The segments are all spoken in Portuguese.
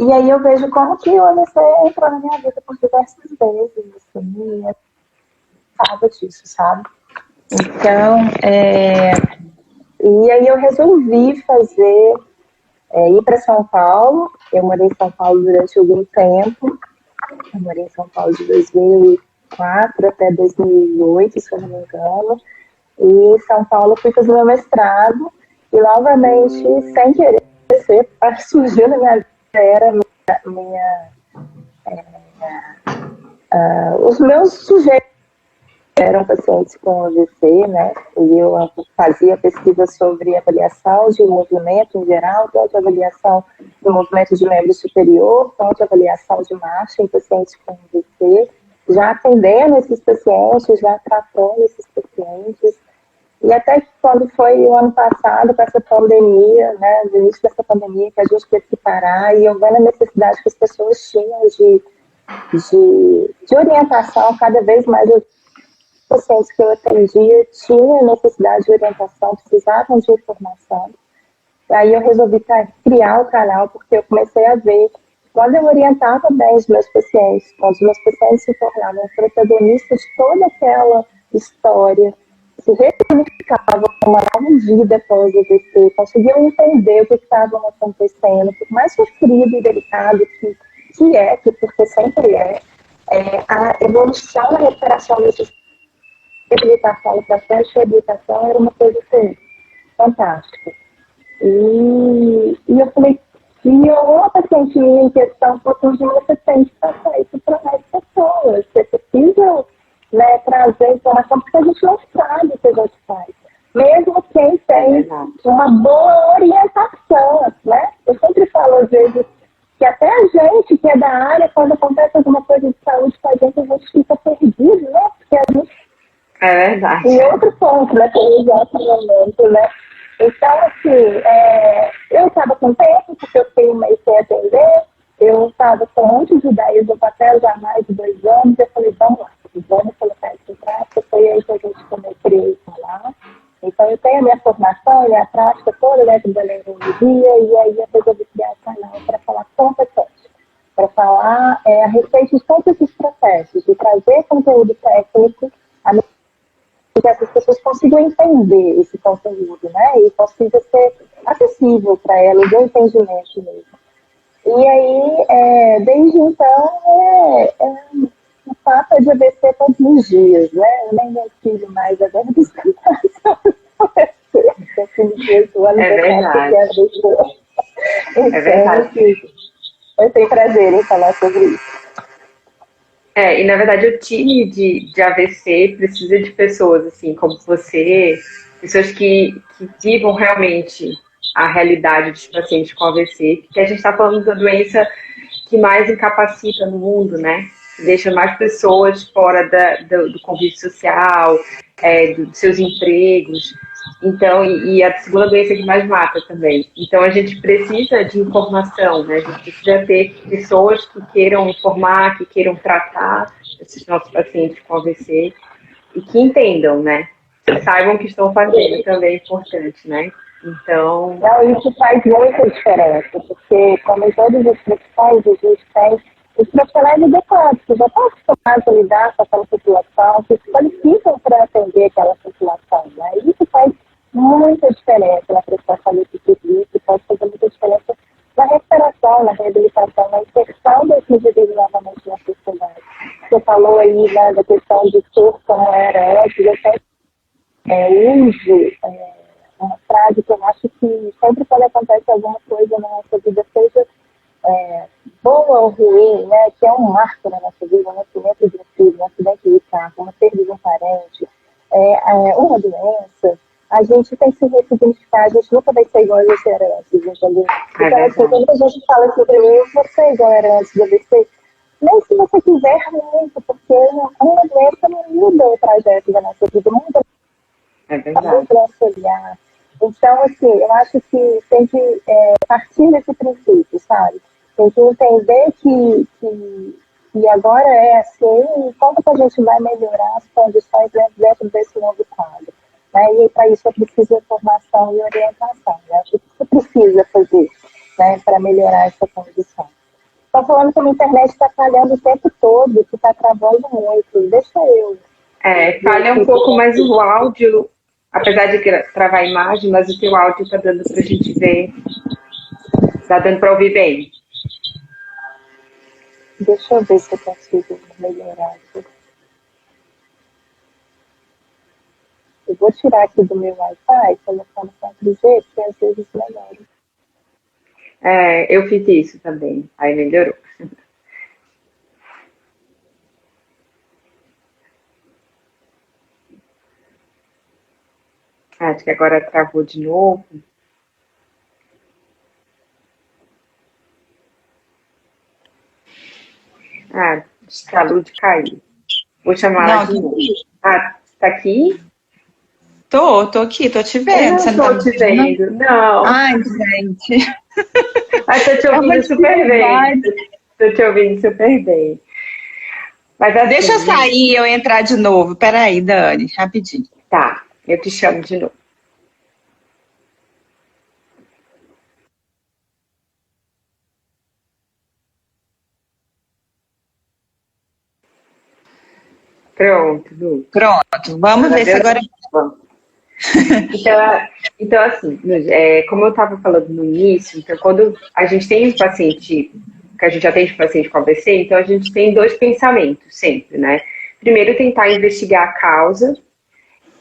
E aí eu vejo como que o AVC entrou na minha vida por diversas vezes, assim, eu falava disso, sabe? Então, e aí eu resolvi ir para São Paulo. Eu morei em São Paulo durante algum tempo. Eu morei em São Paulo de 2004 até 2008, se eu não me engano. E em São Paulo fui fazer meu mestrado. E novamente, sem querer, surgiu na minha vida, os meus sujeitos eram pacientes com AVC, né? E eu fazia pesquisa sobre avaliação de movimento em geral, tanto avaliação do movimento de membro superior, quanto avaliação de marcha em pacientes com AVC, já atendendo esses pacientes, já tratando esses pacientes. E até que quando foi o ano passado, com essa pandemia, né, no início dessa pandemia, que a gente teve que parar, e eu vendo a necessidade que as pessoas tinham de orientação, cada vez mais os pacientes que eu atendia tinham necessidade de orientação, precisavam de informação. Aí eu resolvi criar o canal, porque eu comecei a ver que quando eu orientava bem os meus pacientes, quando os meus pacientes se tornavam protagonistas de toda aquela história, se ressignificavam uma nova vida após o AVC, conseguiam entender o que estava acontecendo, por mais sofrido e delicado porque sempre a evolução da recuperação desses reabilitação, o processo de reabilitação era uma coisa assim, fantástica. E eu falei, se uma paciente minha em questão fosse um dia, você tem que passar isso para mais pessoas. Você precisa, né, trazer informação, porque a gente não sabe o que a gente faz. Mesmo quem tem uma boa orientação, né? Eu sempre falo, às vezes, que até a gente que é da área, quando acontece alguma coisa de saúde com a gente fica perdido, né? Porque a gente é verdade. E outro ponto, né, que eu já momento, né? Então, assim, eu estava com tempo, porque eu fiquei um mês sem atender, eu estava com um monte de ideias no papel já há mais de 2 anos, eu falei, vamos lá, vamos colocar isso em prática, foi aí que a gente criou o canal. Então, eu tenho a minha formação e a prática toda dentro da neurologia, e aí eu resolvi criar o canal para falar com paciente, para falar a respeito de todos esses processos, de trazer conteúdo técnico, que essas pessoas consigam entender esse conteúdo, né? E consiga ser acessível para elas, o entendimento mesmo. E aí, desde então, o papo é de AVC todos os dias, né? Eu nem meu filho mais agora descansar sobre AVC. Eu tenho 18 anos, é verdade. Então, é verdade. Eu tenho prazer em falar sobre isso. E na verdade o time de AVC precisa de pessoas assim como você, pessoas que vivam realmente a realidade dos pacientes com AVC, porque a gente está falando da doença que mais incapacita no mundo, né? Deixa mais pessoas fora do convívio social, dos seus empregos. Então, e a segunda doença que mais mata também. Então, a gente precisa de informação, né? A gente precisa ter pessoas que queiram informar, que queiram tratar esses nossos pacientes com AVC e que entendam, né? Que saibam o que estão fazendo também é importante, né? Então... Não, isso faz muita diferença, porque, como em todas as profissões, a gente tem os profissionais adequados, que já estão acostumados a lidar com aquela população, que se qualificam para atender aquela população, né? E isso faz muita diferença na prestação desse serviço, pode fazer muita diferença na recuperação, na reabilitação, na inserção desse indivíduo novamente na sociedade. Você falou aí, né, da questão de ser como era antes, eu sempre uso uma frase que eu acho que sempre quando acontece alguma coisa na nossa vida, seja boa ou ruim, né, que é um marco na nossa vida, um nascimento de um filho, um acidente de carro, uma perda de um parente, uma doença, a gente tem que se ressignificar, a gente nunca vai ser igual a gente era antes, entendeu? Então, assim, quando a gente fala assim pra mim, você é igual era antes do AVC, nem se você quiser muito, porque uma doença não muda o trajeto da nossa vida, não muda o nosso olhar. Então, assim, eu acho que tem que partir desse princípio, sabe? Tem que entender que agora é assim, e como que a gente vai melhorar as condições dentro desse novo quadro. Né? E para isso é preciso informação e orientação. Eu acho que você precisa fazer, né, para melhorar essa condição. Tá falando que a minha internet está falhando o tempo todo, que está travando muito. Deixa eu. Falha um pouco mais o áudio, apesar de travar a imagem, mas o teu áudio está dando para a gente ver. Está dando para ouvir bem. Deixa eu ver se eu consigo melhorar aqui. Eu vou tirar aqui do meu Wi-Fi, colocar no 4G, porque às vezes melhora. Eu fiz isso também, aí melhorou. Acho que agora travou de novo. Acho que a Lud caiu. Vou chamar ela de novo. Tá aqui? Tô aqui, tô te vendo. Eu não tô te vendo, não. Ai, gente. Tô te ouvindo super bem. Tô te ouvindo super bem. Mas assim, deixa eu sair e eu entrar de novo. Peraí, Dani, rapidinho. Tá, eu te chamo de novo. Pronto, Lu. Pronto, vamos ver se agora... Então, assim, como eu estava falando no início, então quando a gente tem um paciente, que a gente atende paciente com AVC, então a gente tem dois pensamentos sempre, né? Primeiro, tentar investigar a causa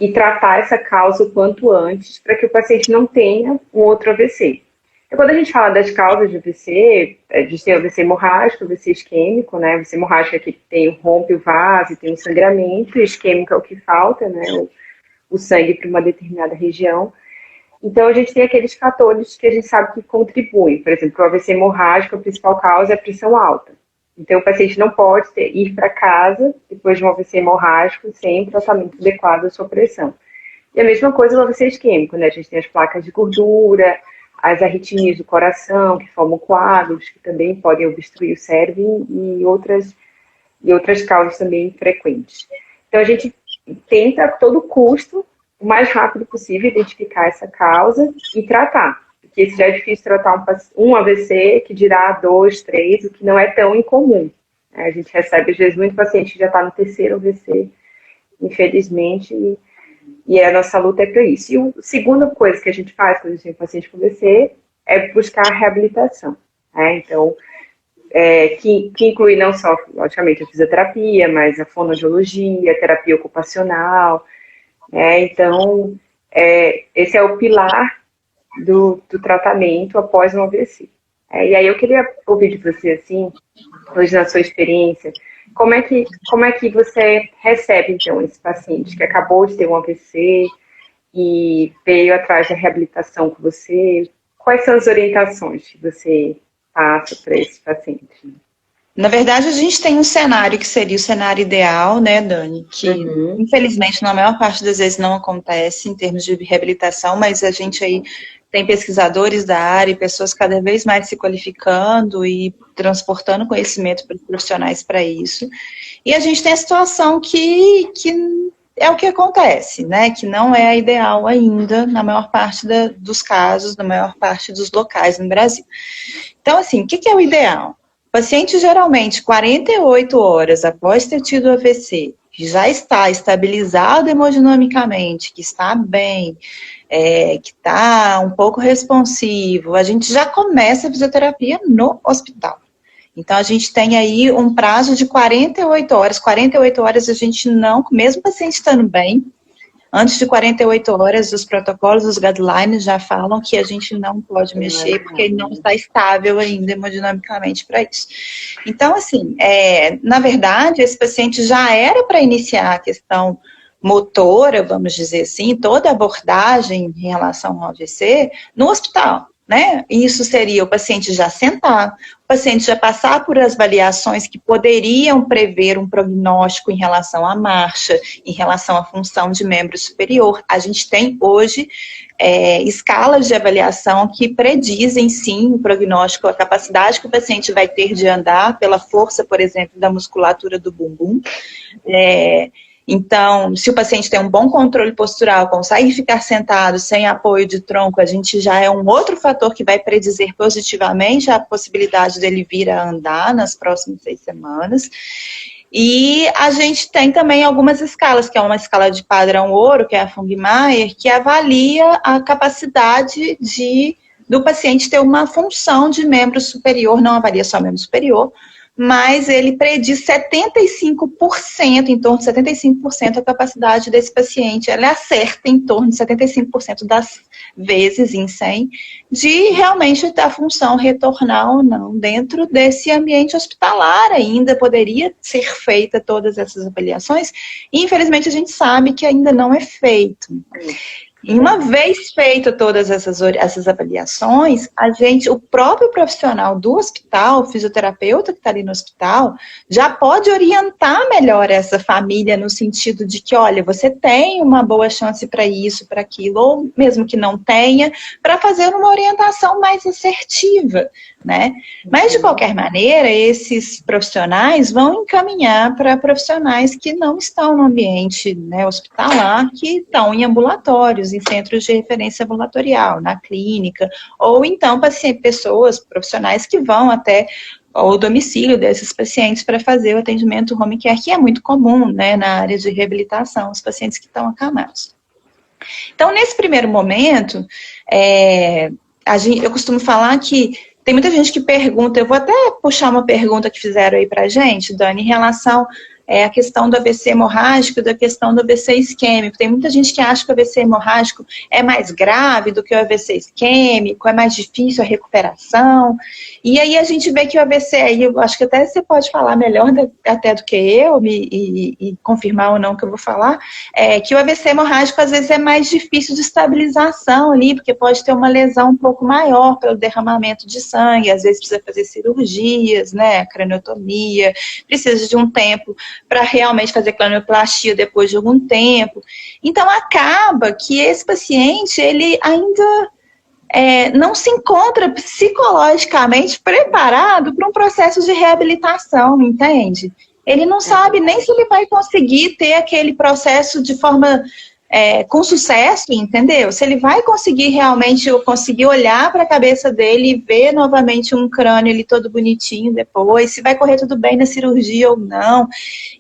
e tratar essa causa o quanto antes para que o paciente não tenha um outro AVC. Então, quando a gente fala das causas de AVC, a gente tem o AVC hemorrágico, o AVC isquêmico, né? O AVC hemorrágico é que tem rompe o vaso, tem um sangramento, e isquêmico é o que falta, né? O sangue para uma determinada região. Então, a gente tem aqueles fatores que a gente sabe que contribuem. Por exemplo, o AVC hemorrágico, a principal causa é a pressão alta. Então, o paciente não pode ir para casa depois de um AVC hemorrágico sem tratamento adequado à sua pressão. E a mesma coisa no AVC isquêmico, né? A gente tem as placas de gordura, as arritmias do coração, que formam coágulos, que também podem obstruir o cérebro e outras causas também frequentes. Então, a gente tenta a todo custo, o mais rápido possível, identificar essa causa e tratar. Porque se já é difícil tratar um AVC, que dirá 2, 3, o que não é tão incomum. A gente recebe, às vezes, muito paciente que já está no terceiro AVC, infelizmente, e a nossa luta é para isso. E a segunda coisa que a gente faz quando a gente tem paciente com AVC é buscar a reabilitação. Então, que inclui não só, logicamente, a fisioterapia, mas a fonoaudiologia, a terapia ocupacional. Então, esse é o pilar do tratamento após um AVC. E aí eu queria ouvir de você, assim, hoje na sua experiência, como é que você recebe, então, esse paciente que acabou de ter um AVC e veio atrás da reabilitação com você? Quais são as orientações que você passa para esse paciente? Na verdade, a gente tem um cenário que seria o cenário ideal, né, Dani? Que, infelizmente, na maior parte das vezes não acontece em termos de reabilitação, mas a gente aí tem pesquisadores da área e pessoas cada vez mais se qualificando e transportando conhecimento para os profissionais para isso. E a gente tem a situação que é o que acontece, né? Que não é a ideal ainda na maior parte dos casos, na maior parte dos locais no Brasil. Então, assim, o que é o ideal? O paciente, geralmente, 48 horas após ter tido AVC, que já está estabilizado hemodinamicamente, que está bem, que está um pouco responsivo, a gente já começa a fisioterapia no hospital. Então, a gente tem aí um prazo de 48 horas. 48 horas a gente não, mesmo o paciente estando bem, antes de 48 horas, os protocolos, os guidelines já falam que a gente não pode mexer porque ele não está estável ainda hemodinamicamente para isso. Então, assim, na verdade, esse paciente já era para iniciar a questão motora, vamos dizer assim, toda a abordagem em relação ao AVC no hospital. Né? Isso seria o paciente já sentar, o paciente já passar por as avaliações que poderiam prever um prognóstico em relação à marcha, em relação à função de membro superior. A gente tem hoje escalas de avaliação que predizem sim o prognóstico, a capacidade que o paciente vai ter de andar pela força, por exemplo, da musculatura do bumbum. Então, se o paciente tem um bom controle postural, consegue ficar sentado sem apoio de tronco, a gente já é um outro fator que vai predizer positivamente a possibilidade dele vir a andar nas próximas 6 semanas. E a gente tem também algumas escalas, que é uma escala de padrão ouro, que é a Fung-Meier, que avalia a capacidade do paciente ter uma função de membro superior, não avalia só membro superior, mas ele prediz 75%, em torno de 75% a capacidade desse paciente, ela acerta em torno de 75% das vezes em 100, de realmente a função retornar ou não dentro desse ambiente hospitalar. Ainda poderia ser feita todas essas avaliações, e infelizmente a gente sabe que ainda não é feito. E uma vez feita todas essas avaliações, o próprio profissional do hospital, o fisioterapeuta que está ali no hospital, já pode orientar melhor essa família no sentido de que, olha, você tem uma boa chance para isso, para aquilo, ou mesmo que não tenha, para fazer uma orientação mais assertiva, né? Mas, de qualquer maneira, esses profissionais vão encaminhar para profissionais que não estão no ambiente, né, hospitalar, que estão em ambulatórios, em centros de referência ambulatorial, na clínica, ou então pessoas, profissionais que vão até o domicílio desses pacientes para fazer o atendimento home care, que é muito comum, né, na área de reabilitação, os pacientes que estão acamados. Então, nesse primeiro momento, eu costumo falar que tem muita gente que pergunta, eu vou até puxar uma pergunta que fizeram aí pra gente, Dani, em relação à questão do AVC hemorrágico e da questão do AVC isquêmico. Tem muita gente que acha que o AVC hemorrágico é mais grave do que o AVC isquêmico, é mais difícil a recuperação. E aí a gente vê que o AVC, aí eu acho que até você pode falar melhor até do que eu, e confirmar ou não que eu vou falar, que o AVC hemorrágico às vezes é mais difícil de estabilização ali, porque pode ter uma lesão um pouco maior pelo derramamento de sangue, às vezes precisa fazer cirurgias, né, craniotomia, precisa de um tempo para realmente fazer cranioplastia depois de algum tempo. Então acaba que esse paciente, ele ainda não se encontra psicologicamente preparado para um processo de reabilitação, entende? Ele não sabe nem se ele vai conseguir ter aquele processo de forma com sucesso, entendeu? Se ele vai conseguir realmente olhar para a cabeça dele e ver novamente um crânio ali todo bonitinho depois, se vai correr tudo bem na cirurgia ou não.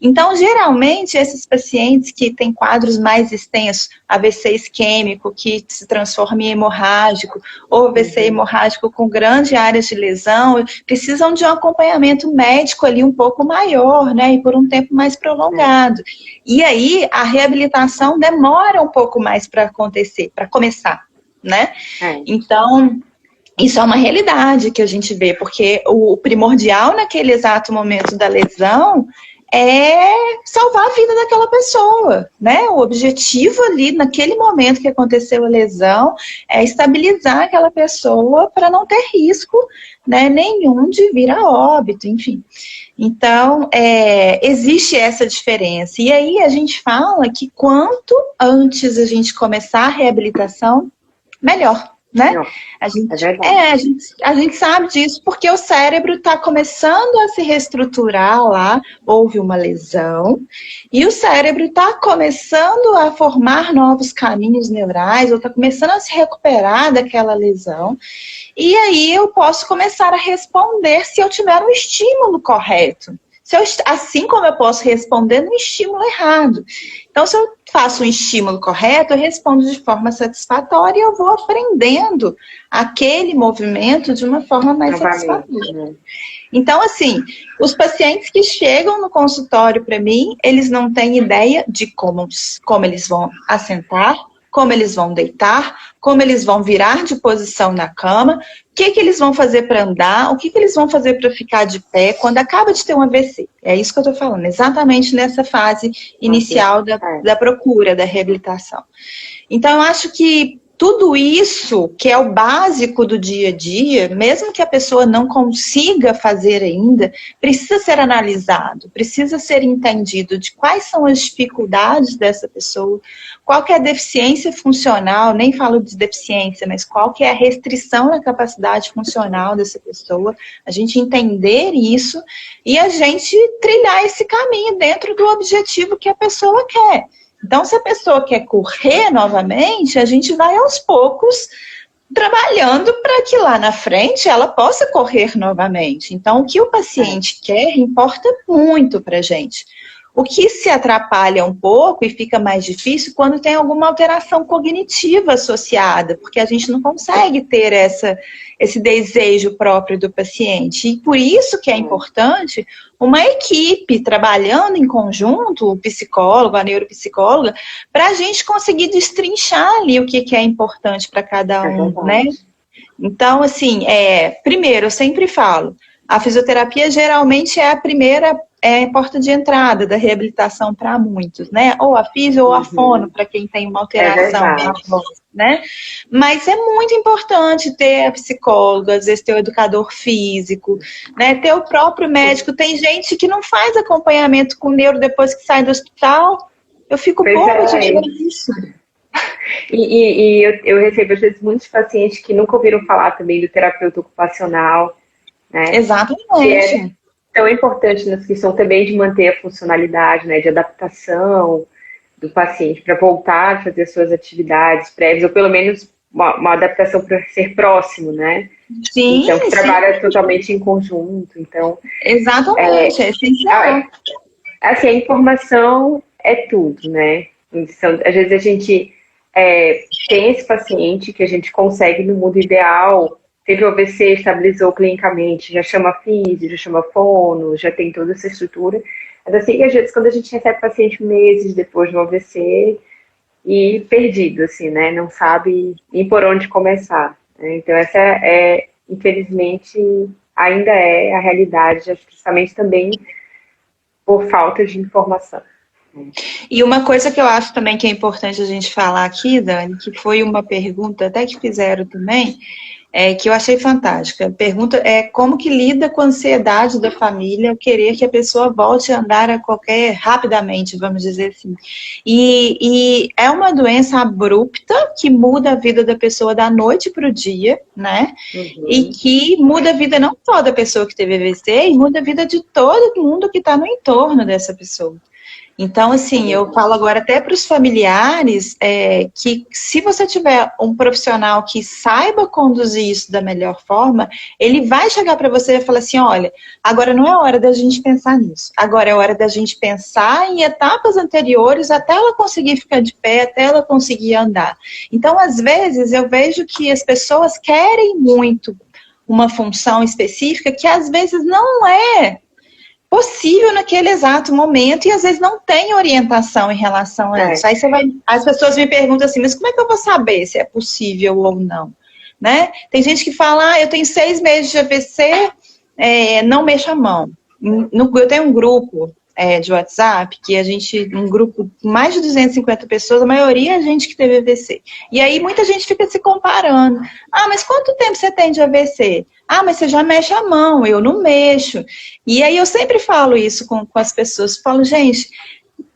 Então, geralmente, esses pacientes que têm quadros mais extensos, AVC isquêmico, que se transforma em hemorrágico, ou AVC hemorrágico com grandes áreas de lesão, precisam de um acompanhamento médico ali um pouco maior, né, e por um tempo mais prolongado. E aí, a reabilitação demora um pouco mais para acontecer, para começar, né? Então, isso é uma realidade que a gente vê, porque o primordial naquele exato momento da lesão é salvar a vida daquela pessoa, né? O objetivo ali, naquele momento que aconteceu a lesão, é estabilizar aquela pessoa para não ter risco, né, nenhum de vir a óbito, enfim. Então, existe essa diferença. E aí a gente fala que quanto antes a gente começar a reabilitação, melhor. Né? A gente sabe disso porque o cérebro está começando a se reestruturar lá, houve uma lesão, e o cérebro está começando a formar novos caminhos neurais, ou está começando a se recuperar daquela lesão, e aí eu posso começar a responder se eu tiver um estímulo correto. Assim como eu posso responder no estímulo errado. Então, se eu faço um estímulo correto, eu respondo de forma satisfatória e eu vou aprendendo aquele movimento de uma forma mais satisfatória. Então, assim, os pacientes que chegam no consultório para mim, eles não têm ideia de como eles vão assentar, como eles vão deitar, como eles vão virar de posição na cama, o que eles vão fazer para andar, o que eles vão fazer para ficar de pé quando acaba de ter um AVC. É isso que eu estou falando, exatamente nessa fase inicial da procura, da reabilitação. Então, eu acho que tudo isso, que é o básico do dia a dia, mesmo que a pessoa não consiga fazer ainda, precisa ser analisado, precisa ser entendido de quais são as dificuldades dessa pessoa, qual que é a deficiência funcional, nem falo de deficiência, mas qual que é a restrição na capacidade funcional dessa pessoa, a gente entender isso e a gente trilhar esse caminho dentro do objetivo que a pessoa quer. Então, se a pessoa quer correr novamente, a gente vai aos poucos trabalhando para que lá na frente ela possa correr novamente. Então, o que o paciente quer importa muito para a gente. O que se atrapalha um pouco e fica mais difícil quando tem alguma alteração cognitiva associada, porque a gente não consegue ter esse desejo próprio do paciente. E por isso que é importante uma equipe trabalhando em conjunto, o psicólogo, a neuropsicóloga, para a gente conseguir destrinchar ali o que é importante para cada um, né? Então, assim, primeiro, eu sempre falo, a fisioterapia geralmente é a primeira porta de entrada da reabilitação para muitos, né? Ou a fisio ou a fono, para quem tem uma alteração, né? Mas é muito importante ter a psicóloga, às vezes ter o educador físico, né? Ter o próprio médico. Tem gente que não faz acompanhamento com o neuro depois que sai do hospital. Eu fico boba de ver isso. E eu recebo, às vezes, muitos pacientes que nunca ouviram falar também do terapeuta ocupacional, né? Exatamente. Que é tão importante nessa questão também de manter a funcionalidade, né? De adaptação do paciente para voltar a fazer suas atividades prévias, ou pelo menos uma adaptação para ser próximo, né? Sim, então, que trabalha totalmente em conjunto. Então, exatamente, é essencial. Assim, a informação é tudo, né? Então, às vezes a gente tem esse paciente que a gente consegue, no mundo ideal, teve o AVC, estabilizou clinicamente, já chama físio, já chama fono, já tem toda essa estrutura. Mas assim, às vezes, quando a gente recebe paciente meses depois do AVC e perdido, assim, né? Não sabe nem por onde começar. Né? Então, essa infelizmente, ainda é a realidade, justamente também por falta de informação. E uma coisa que eu acho também que é importante a gente falar aqui, Dani, que foi uma pergunta até que fizeram também, que eu achei fantástica. A pergunta é como que lida com a ansiedade da família, querer que a pessoa volte a andar rapidamente, vamos dizer assim. E é uma doença abrupta que muda a vida da pessoa da noite para o dia, né? Uhum. E que muda a vida não só da pessoa que teve AVC, e muda a vida de todo mundo que está no entorno dessa pessoa. Então, assim, eu falo agora até para os familiares que se você tiver um profissional que saiba conduzir isso da melhor forma, ele vai chegar para você e falar assim, olha, agora não é hora da gente pensar nisso, agora é hora da gente pensar em etapas anteriores até ela conseguir ficar de pé, até ela conseguir andar. Então, às vezes, eu vejo que as pessoas querem muito uma função específica que às vezes não é possível naquele exato momento e às vezes não tem orientação em relação a isso. Aí as pessoas me perguntam assim, mas como é que eu vou saber se é possível ou não? Né? Tem gente que fala, eu tenho 6 meses de AVC, não mexo a mão. Eu tenho um grupo de WhatsApp, um grupo com mais de 250 pessoas, a maioria é gente que teve AVC. E aí muita gente fica se comparando. Mas quanto tempo você tem de AVC? Mas você já mexe a mão, eu não mexo. E aí eu sempre falo isso com as pessoas, falo, gente,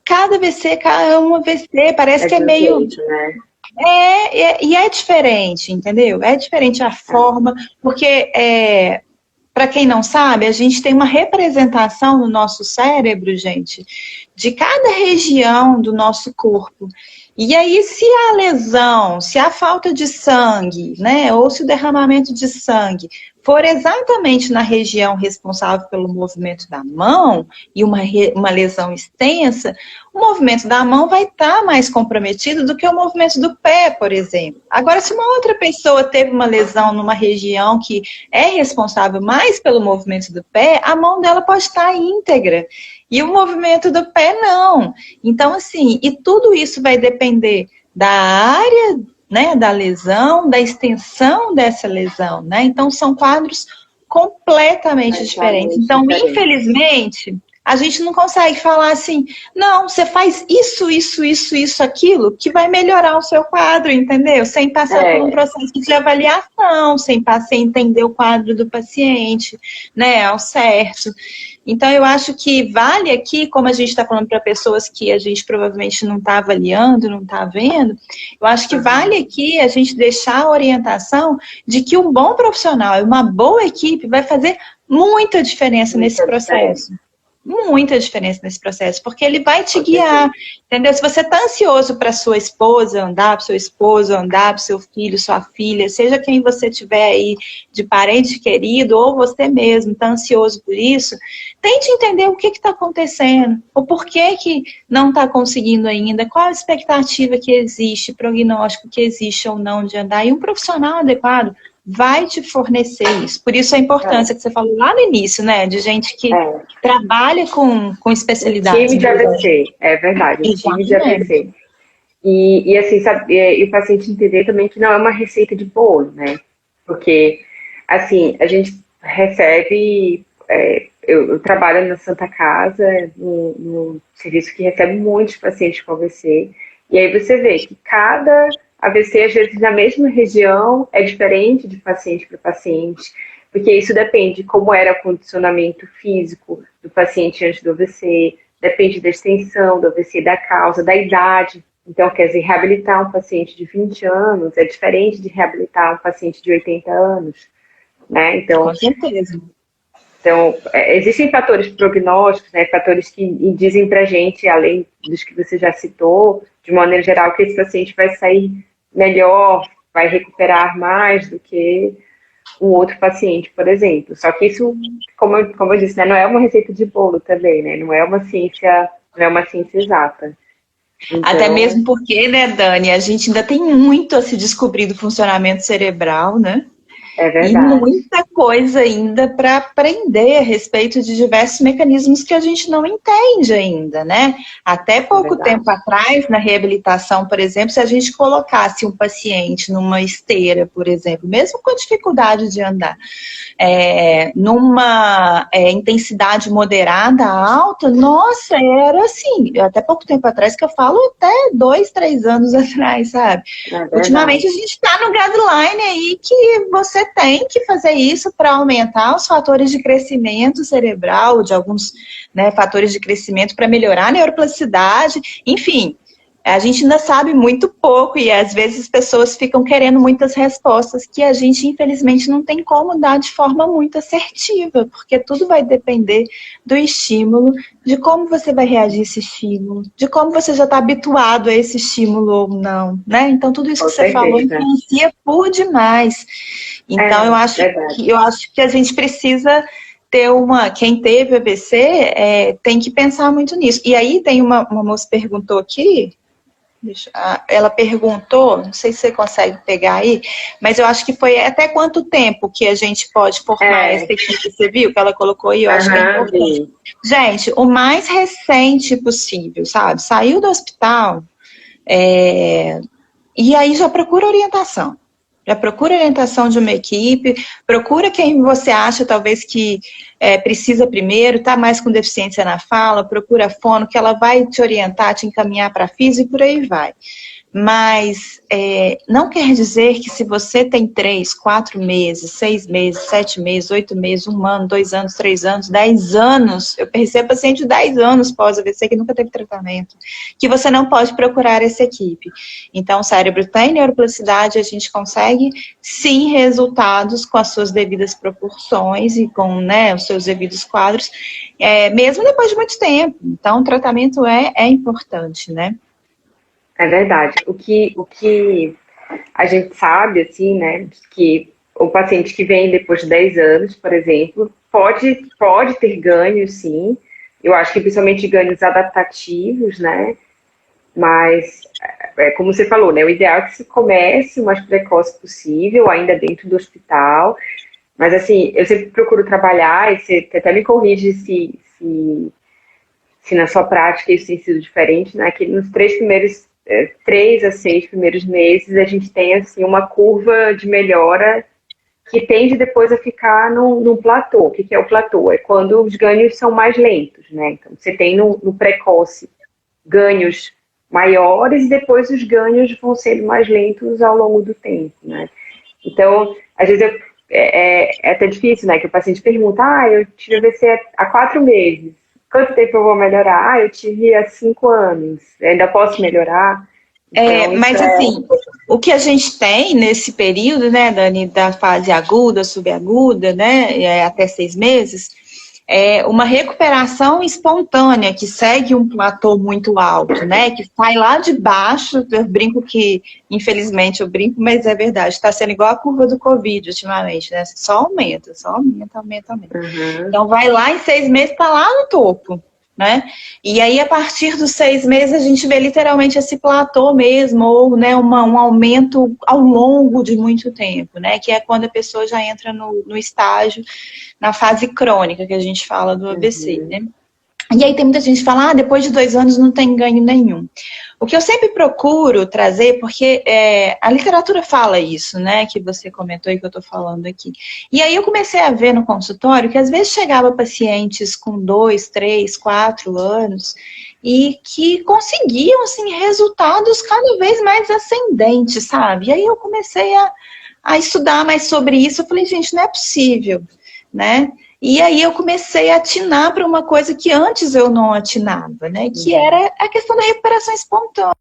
cada AVC, cada um AVC, parece que é meio... Né? E é diferente, entendeu? É diferente a forma, porque... Para quem não sabe, a gente tem uma representação no nosso cérebro, gente, de cada região do nosso corpo. E aí, se a lesão, se a falta de sangue, né, ou se o derramamento de sangue for exatamente na região responsável pelo movimento da mão, e uma lesão extensa, o movimento da mão vai estar mais comprometido do que o movimento do pé, por exemplo. Agora, se uma outra pessoa teve uma lesão numa região que é responsável mais pelo movimento do pé, a mão dela pode estar íntegra. E o movimento do pé, não. Então, assim, e tudo isso vai depender da área, né, da lesão, da extensão dessa lesão, né? Então, são quadros completamente diferentes. Então, infelizmente, a gente não consegue falar assim, não, você faz isso, aquilo, que vai melhorar o seu quadro, entendeu? Sem passar por um processo de avaliação, sem entender o quadro do paciente, né, ao certo. Então, eu acho que vale aqui, como a gente está falando para pessoas que a gente provavelmente não está avaliando, não está vendo, eu acho que vale aqui a gente deixar a orientação de que um bom profissional e uma boa equipe vai fazer muita diferença nesse processo. Muita diferença nesse processo, porque ele vai te guiar, entendeu? Se você está ansioso para sua esposa andar, para seu esposo andar, para seu filho, sua filha, seja quem você tiver aí de parente querido, ou você mesmo está ansioso por isso, tente entender o que está acontecendo, o porquê que não está conseguindo ainda, qual a expectativa que existe, prognóstico que existe ou não de andar, e um profissional adequado vai te fornecer isso. Por isso a importância que você falou lá no início, né? De gente que trabalha com especialidade. Time de AVC, é verdade. Time de AVC. E assim, sabe, e o paciente entender também que não é uma receita de bolo, né? Porque, assim, a gente recebe... eu trabalho na Santa Casa, no serviço que recebe muitos pacientes com AVC. E aí você vê que cada AVC, às vezes, na mesma região, é diferente de paciente para paciente, porque isso depende de como era o condicionamento físico do paciente antes do AVC, depende da extensão do AVC, da causa, da idade. Então, quer dizer, reabilitar um paciente de 20 anos é diferente de reabilitar um paciente de 80 anos, né? Então, com certeza. Então, existem fatores prognósticos, né, fatores que dizem para a gente, além dos que você já citou, de maneira geral, que esse paciente vai sair melhor, vai recuperar mais do que um outro paciente, por exemplo. Só que isso, como eu disse, né, não é uma receita de bolo também, né, não é uma ciência exata. Então... Até mesmo porque, né, Dani, a gente ainda tem muito a se descobrir do funcionamento cerebral, né? É verdade. E muita coisa ainda para aprender a respeito de diversos mecanismos que a gente não entende ainda, né? Até pouco tempo atrás, na reabilitação, por exemplo, se a gente colocasse um paciente numa esteira, por exemplo, mesmo com dificuldade de andar, numa intensidade moderada, alta, nossa, era assim, até pouco tempo atrás, que eu falo até 2, 3 anos atrás, sabe? Ultimamente a gente está no guideline aí que você tem que fazer isso para aumentar os fatores de crescimento cerebral, de alguns, né, fatores de crescimento para melhorar a neuroplasticidade, enfim. A gente ainda sabe muito pouco e às vezes as pessoas ficam querendo muitas respostas que a gente, infelizmente, não tem como dar de forma muito assertiva, porque tudo vai depender do estímulo, de como você vai reagir a esse estímulo, de como você já está habituado a esse estímulo ou não, né? Então, tudo isso que você falou influencia por demais. Então, eu acho que a gente precisa ter quem teve AVC tem que pensar muito nisso. E aí tem uma moça perguntou aqui, ela perguntou, não sei se você consegue pegar aí, mas eu acho que foi até quanto tempo que a gente pode formar essa equipe, você viu que ela colocou aí, eu acho que é importante. Gente, o mais recente possível, sabe? Saiu do hospital, e aí já procura orientação. Já procura orientação de uma equipe, procura quem você acha talvez que precisa primeiro, está mais com deficiência na fala, procura a fono, que ela vai te orientar, te encaminhar para a física e por aí vai. Mas não quer dizer que se você tem 3, 4 meses, 6 meses, 7 meses, 8 meses, 1 ano, 2 anos, 3 anos, 10 anos, eu recebo paciente de 10 anos pós-AVC que nunca teve tratamento, que você não pode procurar essa equipe. Então, o cérebro tem neuroplasticidade, a gente consegue, sim, resultados com as suas devidas proporções e com, né, os seus devidos quadros, mesmo depois de muito tempo. Então, o tratamento é importante, né? É verdade. O que a gente sabe, assim, né, que o paciente que vem depois de 10 anos, por exemplo, pode ter ganhos, sim. Eu acho que principalmente ganhos adaptativos, né, mas, como você falou, né, o ideal é que se comece o mais precoce possível, ainda dentro do hospital, mas, assim, eu sempre procuro trabalhar, e você até me corrige se na sua prática isso tem sido diferente, né, que nos 3 a 6 primeiros meses a gente tem assim uma curva de melhora que tende depois a ficar num platô. O que é o platô? É quando os ganhos são mais lentos, né? Então, você tem no precoce ganhos maiores e depois os ganhos vão sendo mais lentos ao longo do tempo, né? Então, às vezes é até difícil, né? Que o paciente pergunta, eu tive AVC há 4 meses, quanto tempo eu vou melhorar? Eu tive há 5 anos, eu ainda posso melhorar? Então, mas assim, o que a gente tem nesse período, né, Dani, da fase aguda, subaguda, né, até 6 meses, é uma recuperação espontânea, que segue um platô muito alto, né, que sai lá de baixo. Eu brinco que, infelizmente eu brinco, mas é verdade, está sendo igual a curva do Covid ultimamente, né, só aumenta. Uhum. Então vai lá em 6 meses, está lá no topo. Né? E aí, a partir dos 6 meses, a gente vê literalmente esse platô mesmo, ou né, um aumento ao longo de muito tempo, né? Que é quando a pessoa já entra no estágio, na fase crônica, que a gente fala do AVC, né? E aí tem muita gente que fala, depois de 2 anos não tem ganho nenhum. O que eu sempre procuro trazer, porque a literatura fala isso, né, que você comentou e que eu estou falando aqui. E aí eu comecei a ver no consultório que às vezes chegava pacientes com 2, 3, 4 anos e que conseguiam, assim, resultados cada vez mais ascendentes, sabe? E aí eu comecei a estudar mais sobre isso. Eu falei, gente, não é possível, né? E aí eu comecei a atinar para uma coisa que antes eu não atinava, né? Que era a questão da recuperação espontânea.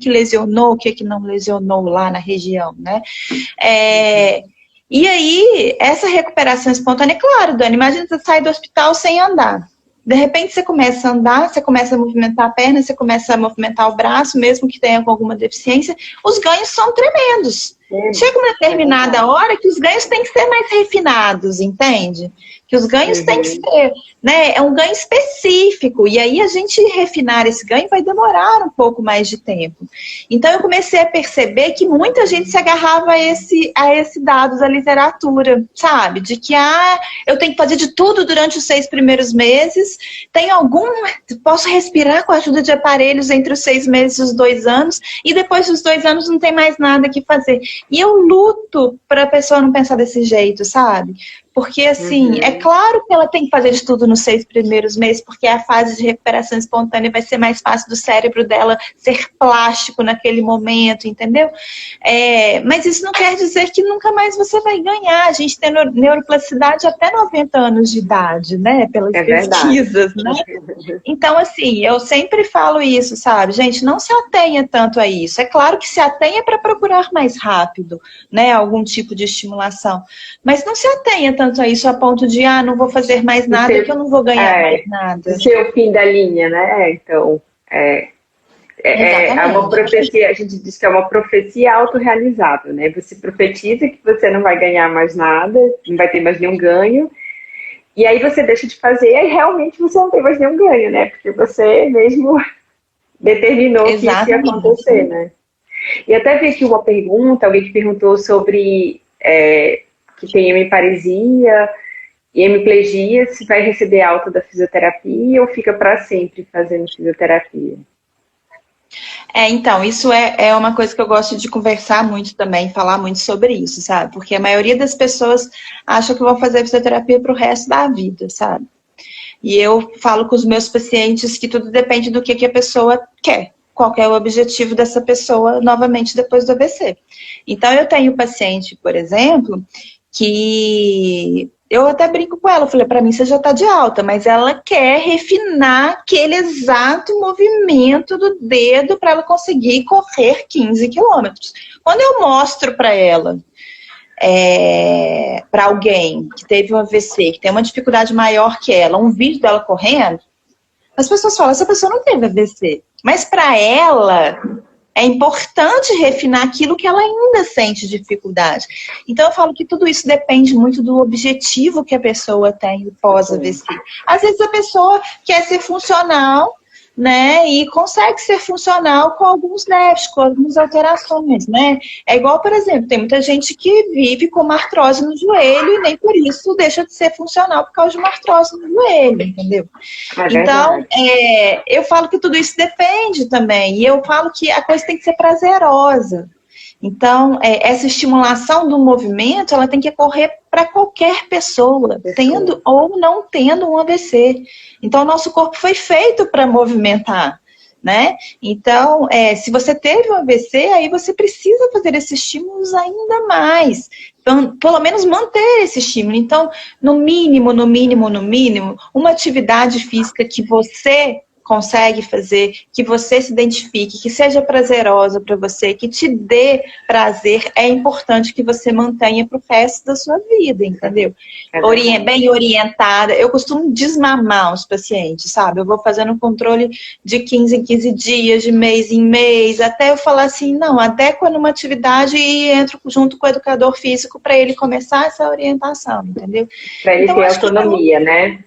Que lesionou, o que não lesionou lá na região, né? E aí, essa recuperação espontânea, claro, Dani, imagina você sair do hospital sem andar. De repente você começa a andar, você começa a movimentar a perna, você começa a movimentar o braço, mesmo que tenha alguma deficiência, os ganhos são tremendos. Chega uma determinada hora que os ganhos têm que ser mais refinados, entende? Que os ganhos têm que ser, né? É um ganho específico, e aí a gente refinar esse ganho vai demorar um pouco mais de tempo. Então eu comecei a perceber que muita gente se agarrava a esse dado da literatura, sabe? De que eu tenho que fazer de tudo durante os 6 primeiros meses, posso respirar com a ajuda de aparelhos entre os 6 meses e os 2 anos, e depois dos 2 anos não tem mais nada que fazer. E eu luto para a pessoa não pensar desse jeito, sabe? Porque, assim, é claro que ela tem que fazer de tudo nos 6 primeiros meses, porque a fase de recuperação espontânea vai ser mais fácil do cérebro dela ser plástico naquele momento, entendeu? Mas isso não quer dizer que nunca mais você vai ganhar. A gente tem neuroplasticidade até 90 anos de idade, né? Pelas pesquisas, né? Então, assim, eu sempre falo isso, sabe? Gente, não se atenha tanto a isso. É claro que se atenha para procurar mais rápido, né? Algum tipo de estimulação. Mas não se atenha tanto a isso a ponto de, não vou fazer mais nada, que eu não vou ganhar mais nada. Ser o fim da linha, né? Então, é uma profecia, a gente diz que é uma profecia autorrealizável, né? Você profetiza que você não vai ganhar mais nada, não vai ter mais nenhum ganho, e aí você deixa de fazer, e realmente você não tem mais nenhum ganho, né? Porque você mesmo determinou que isso ia acontecer, né? E até vi aqui uma pergunta, alguém que perguntou sobre que tem hemiparesia e hemiplegia, se vai receber alta da fisioterapia ou fica para sempre fazendo fisioterapia? Então, isso é uma coisa que eu gosto de conversar muito também, falar muito sobre isso, sabe? Porque a maioria das pessoas acha que vão fazer fisioterapia para o resto da vida, sabe? E eu falo com os meus pacientes que tudo depende do que a pessoa quer. Qual que é o objetivo dessa pessoa, novamente, depois do AVC. Então, eu tenho paciente, por exemplo, que eu até brinco com ela, falei, para mim você já está de alta, mas ela quer refinar aquele exato movimento do dedo para ela conseguir correr 15 quilômetros. Quando eu mostro para ela, para alguém que teve um AVC, que tem uma dificuldade maior que ela, um vídeo dela correndo, as pessoas falam, essa pessoa não teve AVC. Mas para ela, é importante refinar aquilo que ela ainda sente dificuldade. Então, eu falo que tudo isso depende muito do objetivo que a pessoa tem pós-AVC. Às vezes, a pessoa quer ser funcional, né, e consegue ser funcional com alguns déficits, com algumas alterações, né? É igual, por exemplo, tem muita gente que vive com uma artrose no joelho e nem por isso deixa de ser funcional por causa de uma artrose no joelho, entendeu? Então, eu falo que tudo isso depende também, e eu falo que a coisa tem que ser prazerosa. Então, essa estimulação do movimento, ela tem que ocorrer para qualquer pessoa, tendo ou não tendo um AVC. Então, o nosso corpo foi feito para movimentar, né? Então, se você teve um AVC, aí você precisa fazer esses estímulos ainda mais. Então, pelo menos manter esse estímulo. Então, no mínimo, uma atividade física que você consegue fazer, que você se identifique, que seja prazerosa para você, que te dê prazer, é importante que você mantenha para o resto da sua vida, entendeu? Bem orientada. Eu costumo desmamar os pacientes, sabe? Eu vou fazendo um controle de 15 em 15 dias, de mês em mês, até eu falar assim, não, adequa numa atividade e entro junto com o educador físico para ele começar essa orientação, entendeu? Para ele ter autonomia, né?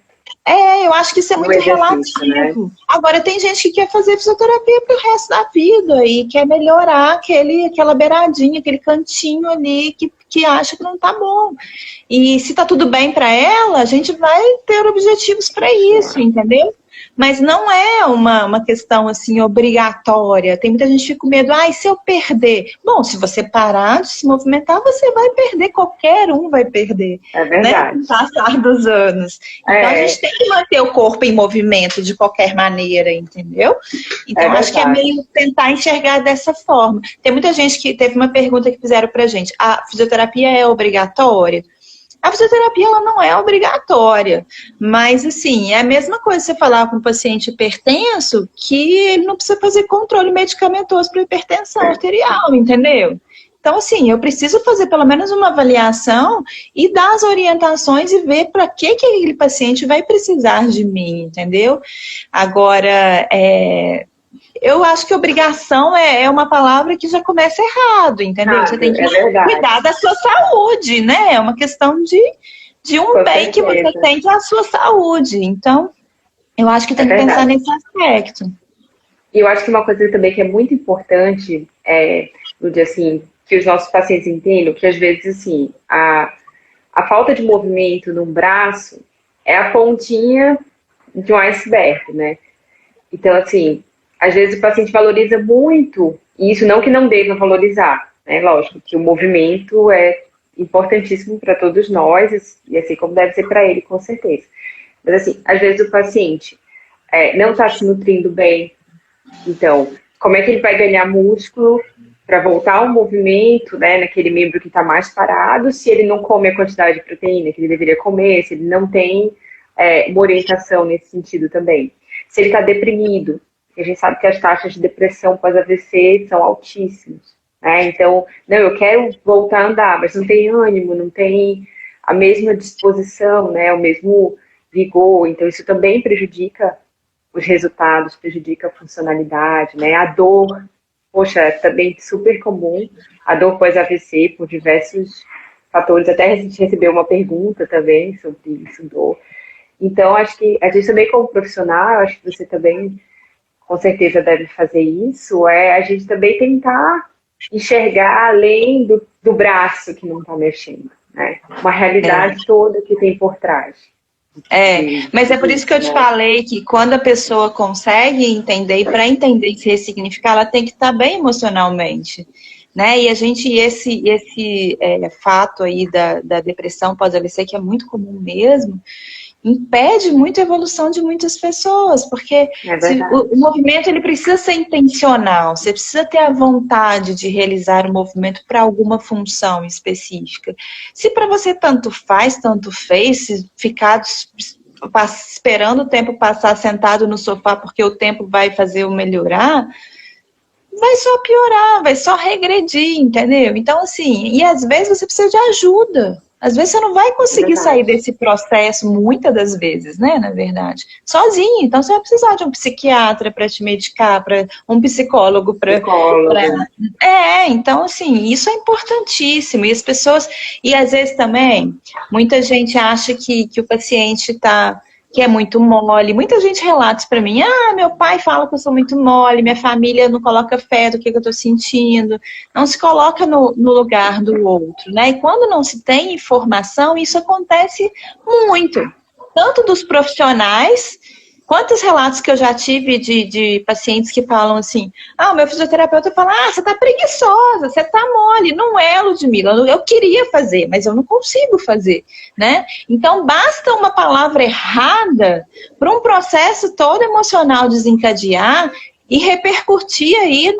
Eu acho que isso é muito relativo. Né? Agora, tem gente que quer fazer fisioterapia pro resto da vida e quer melhorar aquela beiradinha, aquele cantinho ali que acha que não tá bom. E se tá tudo bem para ela, a gente vai ter objetivos para isso, entendeu? Mas não é uma questão assim obrigatória. Tem muita gente que fica com medo, e se eu perder? Bom, se você parar de se movimentar, você vai perder, qualquer um vai perder. É verdade. Né? Com o passar dos anos. Então a gente tem que manter o corpo em movimento de qualquer maneira, entendeu? Então acho que é meio tentar enxergar dessa forma. Tem muita gente que teve uma pergunta que fizeram pra gente, a fisioterapia é obrigatória? A fisioterapia ela não é obrigatória, mas assim, é a mesma coisa você falar com um paciente hipertenso que ele não precisa fazer controle medicamentoso para hipertensão arterial, entendeu? Então, assim, eu preciso fazer pelo menos uma avaliação e dar as orientações e ver para que aquele paciente vai precisar de mim, entendeu? Agora, eu acho que obrigação é uma palavra que já começa errado, entendeu? Você tem que cuidar da sua saúde, né? É uma questão de um bem que você tem, que é a sua saúde. Então, eu acho que tem que pensar nesse aspecto. E eu acho que uma coisa também que é muito importante no dia assim, que os nossos pacientes entendam, que às vezes assim, a falta de movimento num braço é a pontinha de um iceberg, né? Então, assim, às vezes o paciente valoriza muito, e isso não que não deva valorizar, né? Lógico que o movimento é importantíssimo para todos nós, e assim como deve ser para ele, com certeza. Mas assim, às vezes o paciente não está se nutrindo bem, então, como é que ele vai ganhar músculo para voltar ao movimento, né, naquele membro que está mais parado, se ele não come a quantidade de proteína que ele deveria comer, se ele não tem uma orientação nesse sentido também. Se ele está deprimido, a gente sabe que as taxas de depressão pós-AVC são altíssimas, né? Então, não, eu quero voltar a andar, mas não tem ânimo, não tem a mesma disposição, né, o mesmo vigor, então isso também prejudica os resultados, prejudica a funcionalidade, né? A dor, poxa, também super comum, a dor pós-AVC por diversos fatores, até a gente recebeu uma pergunta também sobre isso, dor. Então, acho que a gente também como profissional, acho que você também com certeza deve fazer isso, a gente também tentar enxergar além do braço que não está mexendo, né? Uma realidade toda que tem por trás. Mas é por isso que eu te falei que quando a pessoa consegue entender, e para entender e se ressignificar, ela tem que estar bem emocionalmente, né? E esse fato aí da depressão pós-AVC, que é muito comum mesmo, impede muito a evolução de muitas pessoas, porque o movimento ele precisa ser intencional, você precisa ter a vontade de realizar o movimento para alguma função específica. Se para você tanto faz, tanto fez, se ficar esperando o tempo passar sentado no sofá porque o tempo vai fazer o melhorar, vai só piorar, vai só regredir, entendeu? Então, assim, e às vezes você precisa de ajuda. Às vezes você não vai conseguir sair desse processo, muitas das vezes, né, na verdade, sozinho. Então você vai precisar de um psiquiatra para te medicar, para um psicólogo para... Então assim, isso é importantíssimo. E as pessoas, e às vezes também, muita gente acha que o paciente está que é muito mole. Muita gente relata isso para mim. Ah, meu pai fala que eu sou muito mole, minha família não coloca fé do que eu estou sentindo. Não se coloca no lugar do outro, né? E quando não se tem informação, isso acontece muito. Tanto dos profissionais, quantos relatos que eu já tive de pacientes que falam assim, o meu fisioterapeuta fala, você tá preguiçosa, você tá mole. Não é, Ludmila, eu queria fazer, mas eu não consigo fazer, né? Então, basta uma palavra errada para um processo todo emocional desencadear e repercutir aí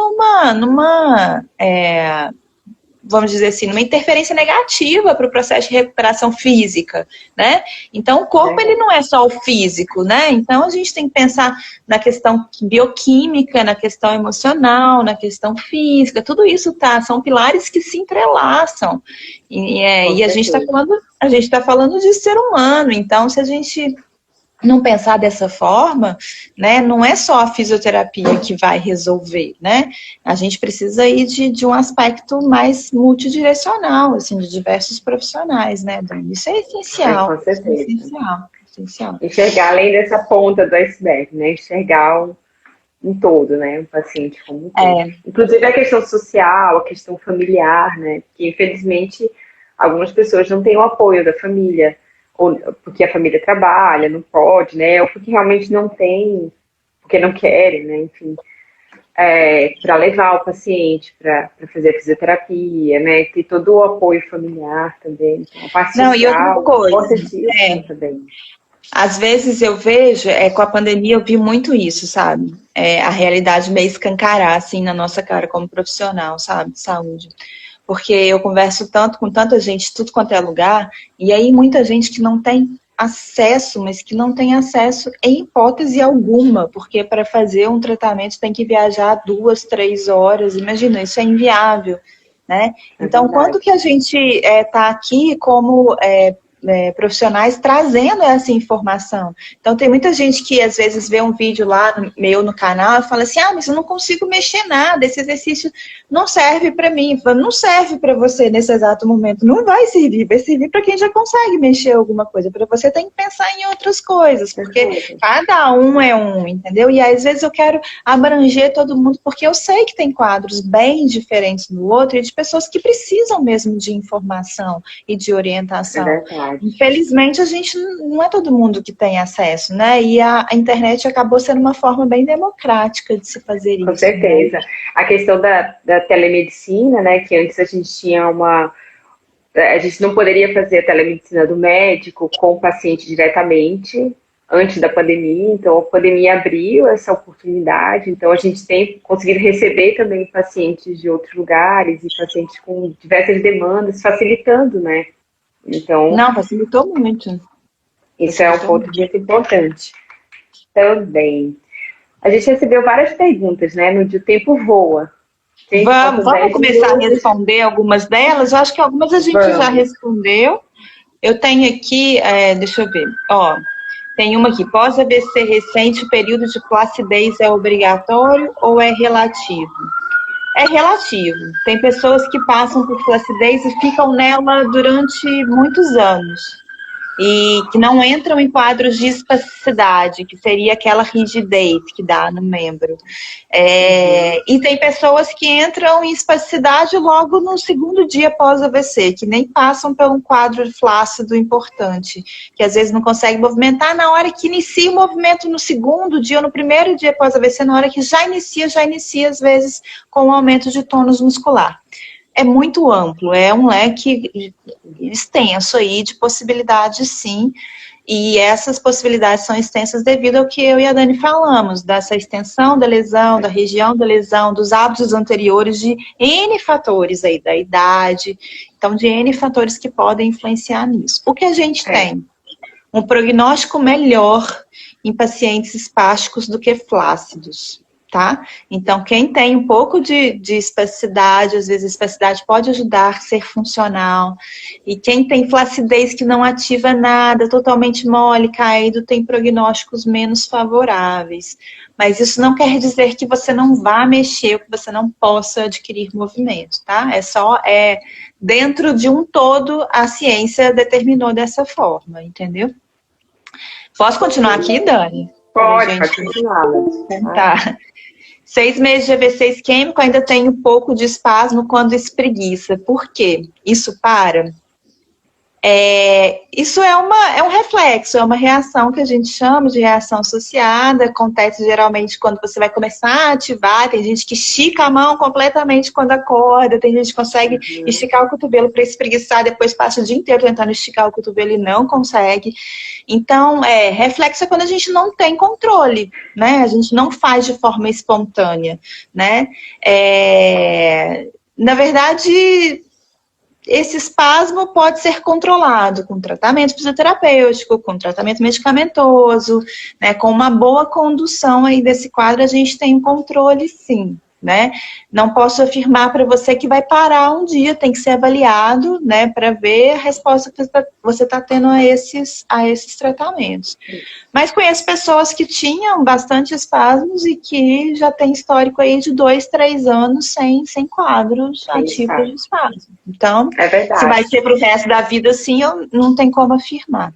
vamos dizer assim, numa interferência negativa para o processo de recuperação física, né? Então, o corpo, ele não é só o físico, né? Então, a gente tem que pensar na questão bioquímica, na questão emocional, na questão física, tudo isso são pilares que se entrelaçam. E a gente está falando de ser humano, então, se a gente não pensar dessa forma, né, não é só a fisioterapia que vai resolver, né? A gente precisa ir de um aspecto mais multidirecional, assim, de diversos profissionais, né, Dani? Isso é essencial. Com certeza. Essencial. Enxergar além dessa ponta do iceberg, né? Enxergar um todo, né? O paciente como um todo. Inclusive a questão social, a questão familiar, né? Porque, infelizmente, algumas pessoas não têm o apoio da família, ou porque a família trabalha, não pode, né? Ou porque realmente não tem, porque não querem, né? Enfim, para levar o paciente para fazer a fisioterapia, né? Ter todo o apoio familiar também. Então, a parte social, e outra coisa, também. Às vezes eu vejo, com a pandemia eu vi muito isso, sabe? A realidade meio escancarar, assim, na nossa cara como profissional, sabe? De saúde. Porque eu converso tanto com tanta gente, tudo quanto é lugar, e aí muita gente que não tem acesso, mas que não tem acesso em hipótese alguma, porque para fazer um tratamento tem que viajar 2, 3 horas, imagina, isso é inviável, né? Então, quando que a gente está aqui como profissionais trazendo essa informação? Então, tem muita gente que às vezes vê um vídeo lá no canal e fala assim, mas eu não consigo mexer nada, esse exercício não serve para mim. Não serve para você nesse exato momento, não vai servir, vai servir para quem já consegue mexer alguma coisa. Para você tem que pensar em outras coisas, porque cada um é um, entendeu? E às vezes eu quero abranger todo mundo, porque eu sei que tem quadros bem diferentes do outro e de pessoas que precisam mesmo de informação e de orientação. Infelizmente, a gente não é todo mundo que tem acesso, né? E a internet acabou sendo uma forma bem democrática de se fazer isso. Com certeza. Né? A questão da telemedicina, né? Que antes a gente tinha a gente não poderia fazer a telemedicina do médico com o paciente diretamente antes da pandemia. Então, a pandemia abriu essa oportunidade. Então, a gente tem conseguido receber também pacientes de outros lugares e pacientes com diversas demandas, facilitando, né? Então, não, facilitou muito. Isso é um ponto muito importante. Também. A gente recebeu várias perguntas, né? No dia o tempo voa. Vamos começar a responder algumas delas. Eu acho que algumas a gente já respondeu. Eu tenho aqui, deixa eu ver. Tem uma aqui. Pós-AVC recente, o período de flacidez é obrigatório ou é relativo? É relativo. Tem pessoas que passam por flacidez e ficam nela durante muitos anos. E que não entram em quadros de espasticidade, que seria aquela rigidez que dá no membro. E tem pessoas que entram em espasticidade logo no segundo dia pós-AVC, que nem passam por um quadro flácido importante, que às vezes não consegue movimentar na hora que inicia o movimento no segundo dia ou no primeiro dia pós-AVC, na hora que já inicia às vezes com um aumento de tônus muscular. É muito amplo, é um leque extenso aí de possibilidades, sim, e essas possibilidades são extensas devido ao que eu e a Dani falamos, dessa extensão da lesão, da região da lesão, dos hábitos anteriores, de N fatores aí, da idade, então de N fatores que podem influenciar nisso. O que a gente tem? Um prognóstico melhor em pacientes espásticos do que flácidos. Tá? Então, quem tem um pouco de espasticidade, às vezes a espasticidade pode ajudar a ser funcional, e quem tem flacidez que não ativa nada, totalmente mole, caído, tem prognósticos menos favoráveis. Mas isso não quer dizer que você não vá mexer, ou que você não possa adquirir movimento, tá? Dentro de um todo, a ciência determinou dessa forma, entendeu? Posso continuar aqui, Dani? Pode continuar. Tá. 6 meses de AVC isquêmico, ainda tenho um pouco de espasmo quando espreguiça. Por quê? Isso para? Isso é um reflexo, é uma reação que a gente chama de reação associada, acontece geralmente quando você vai começar a ativar, tem gente que estica a mão completamente quando acorda, tem gente que consegue esticar o cotovelo para espreguiçar, depois passa o dia inteiro tentando esticar o cotovelo e não consegue. Então, reflexo é quando a gente não tem controle, né? A gente não faz de forma espontânea, né? Na verdade, esse espasmo pode ser controlado com tratamento fisioterapêutico, com tratamento medicamentoso, né? Com uma boa condução aí desse quadro, a gente tem um controle, sim, né? Não posso afirmar para você que vai parar um dia, tem que ser avaliado, né? Para ver a resposta que você está tendo a esses tratamentos. Mas conheço pessoas que tinham bastante espasmos e que já tem histórico aí de 2, 3 anos sem quadros ativos de espasmo. Então, se vai ser para o resto da vida assim, eu não tenho como afirmar.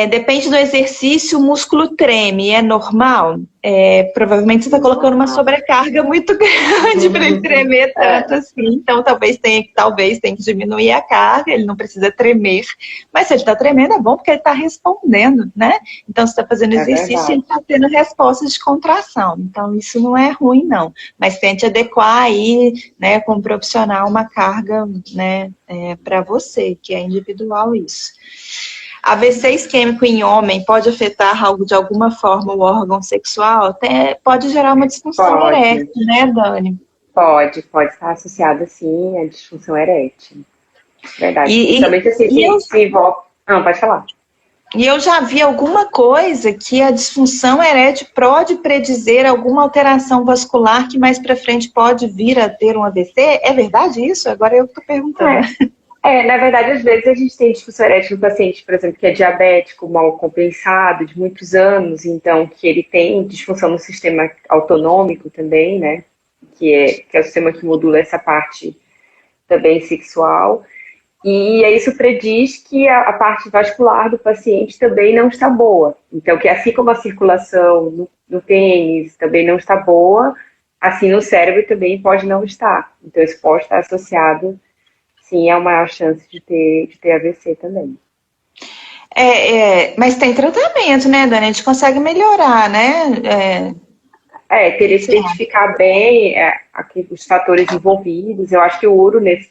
Depende do exercício, o músculo treme, é normal? Provavelmente você está colocando uma sobrecarga muito grande para ele tremer tanto assim, então talvez tenha que diminuir a carga, ele não precisa tremer, mas se ele está tremendo é bom porque ele está respondendo, né? Então, se está fazendo exercício, ele está tendo respostas de contração, então isso não é ruim não, mas tente adequar aí, né, como profissional, uma carga, né, para você, que é individual isso. AVC isquêmico em homem pode afetar de alguma forma o órgão sexual? Pode gerar uma disfunção erétil, né, Dani? Pode estar associada, sim, à disfunção erétil. Verdade. Principalmente assim, se envolve... Não, pode falar. E eu já vi alguma coisa que a disfunção erétil pode predizer alguma alteração vascular que mais para frente pode vir a ter um AVC? É verdade isso? Agora eu estou perguntando. Na verdade, às vezes a gente tem disfunção erétil no paciente, por exemplo, que é diabético, mal compensado, de muitos anos, então que ele tem disfunção no sistema autonômico também, né? Que é o sistema que modula essa parte também sexual. E isso prediz que a parte vascular do paciente também não está boa. Então, que assim como a circulação no pênis também não está boa, assim no cérebro também pode não estar. Então, isso pode estar associado, sim, a maior chance de ter AVC também. Mas tem tratamento, né, Dani? A gente consegue melhorar, né? Teria que identificar bem os fatores envolvidos. Eu acho que o uro nesse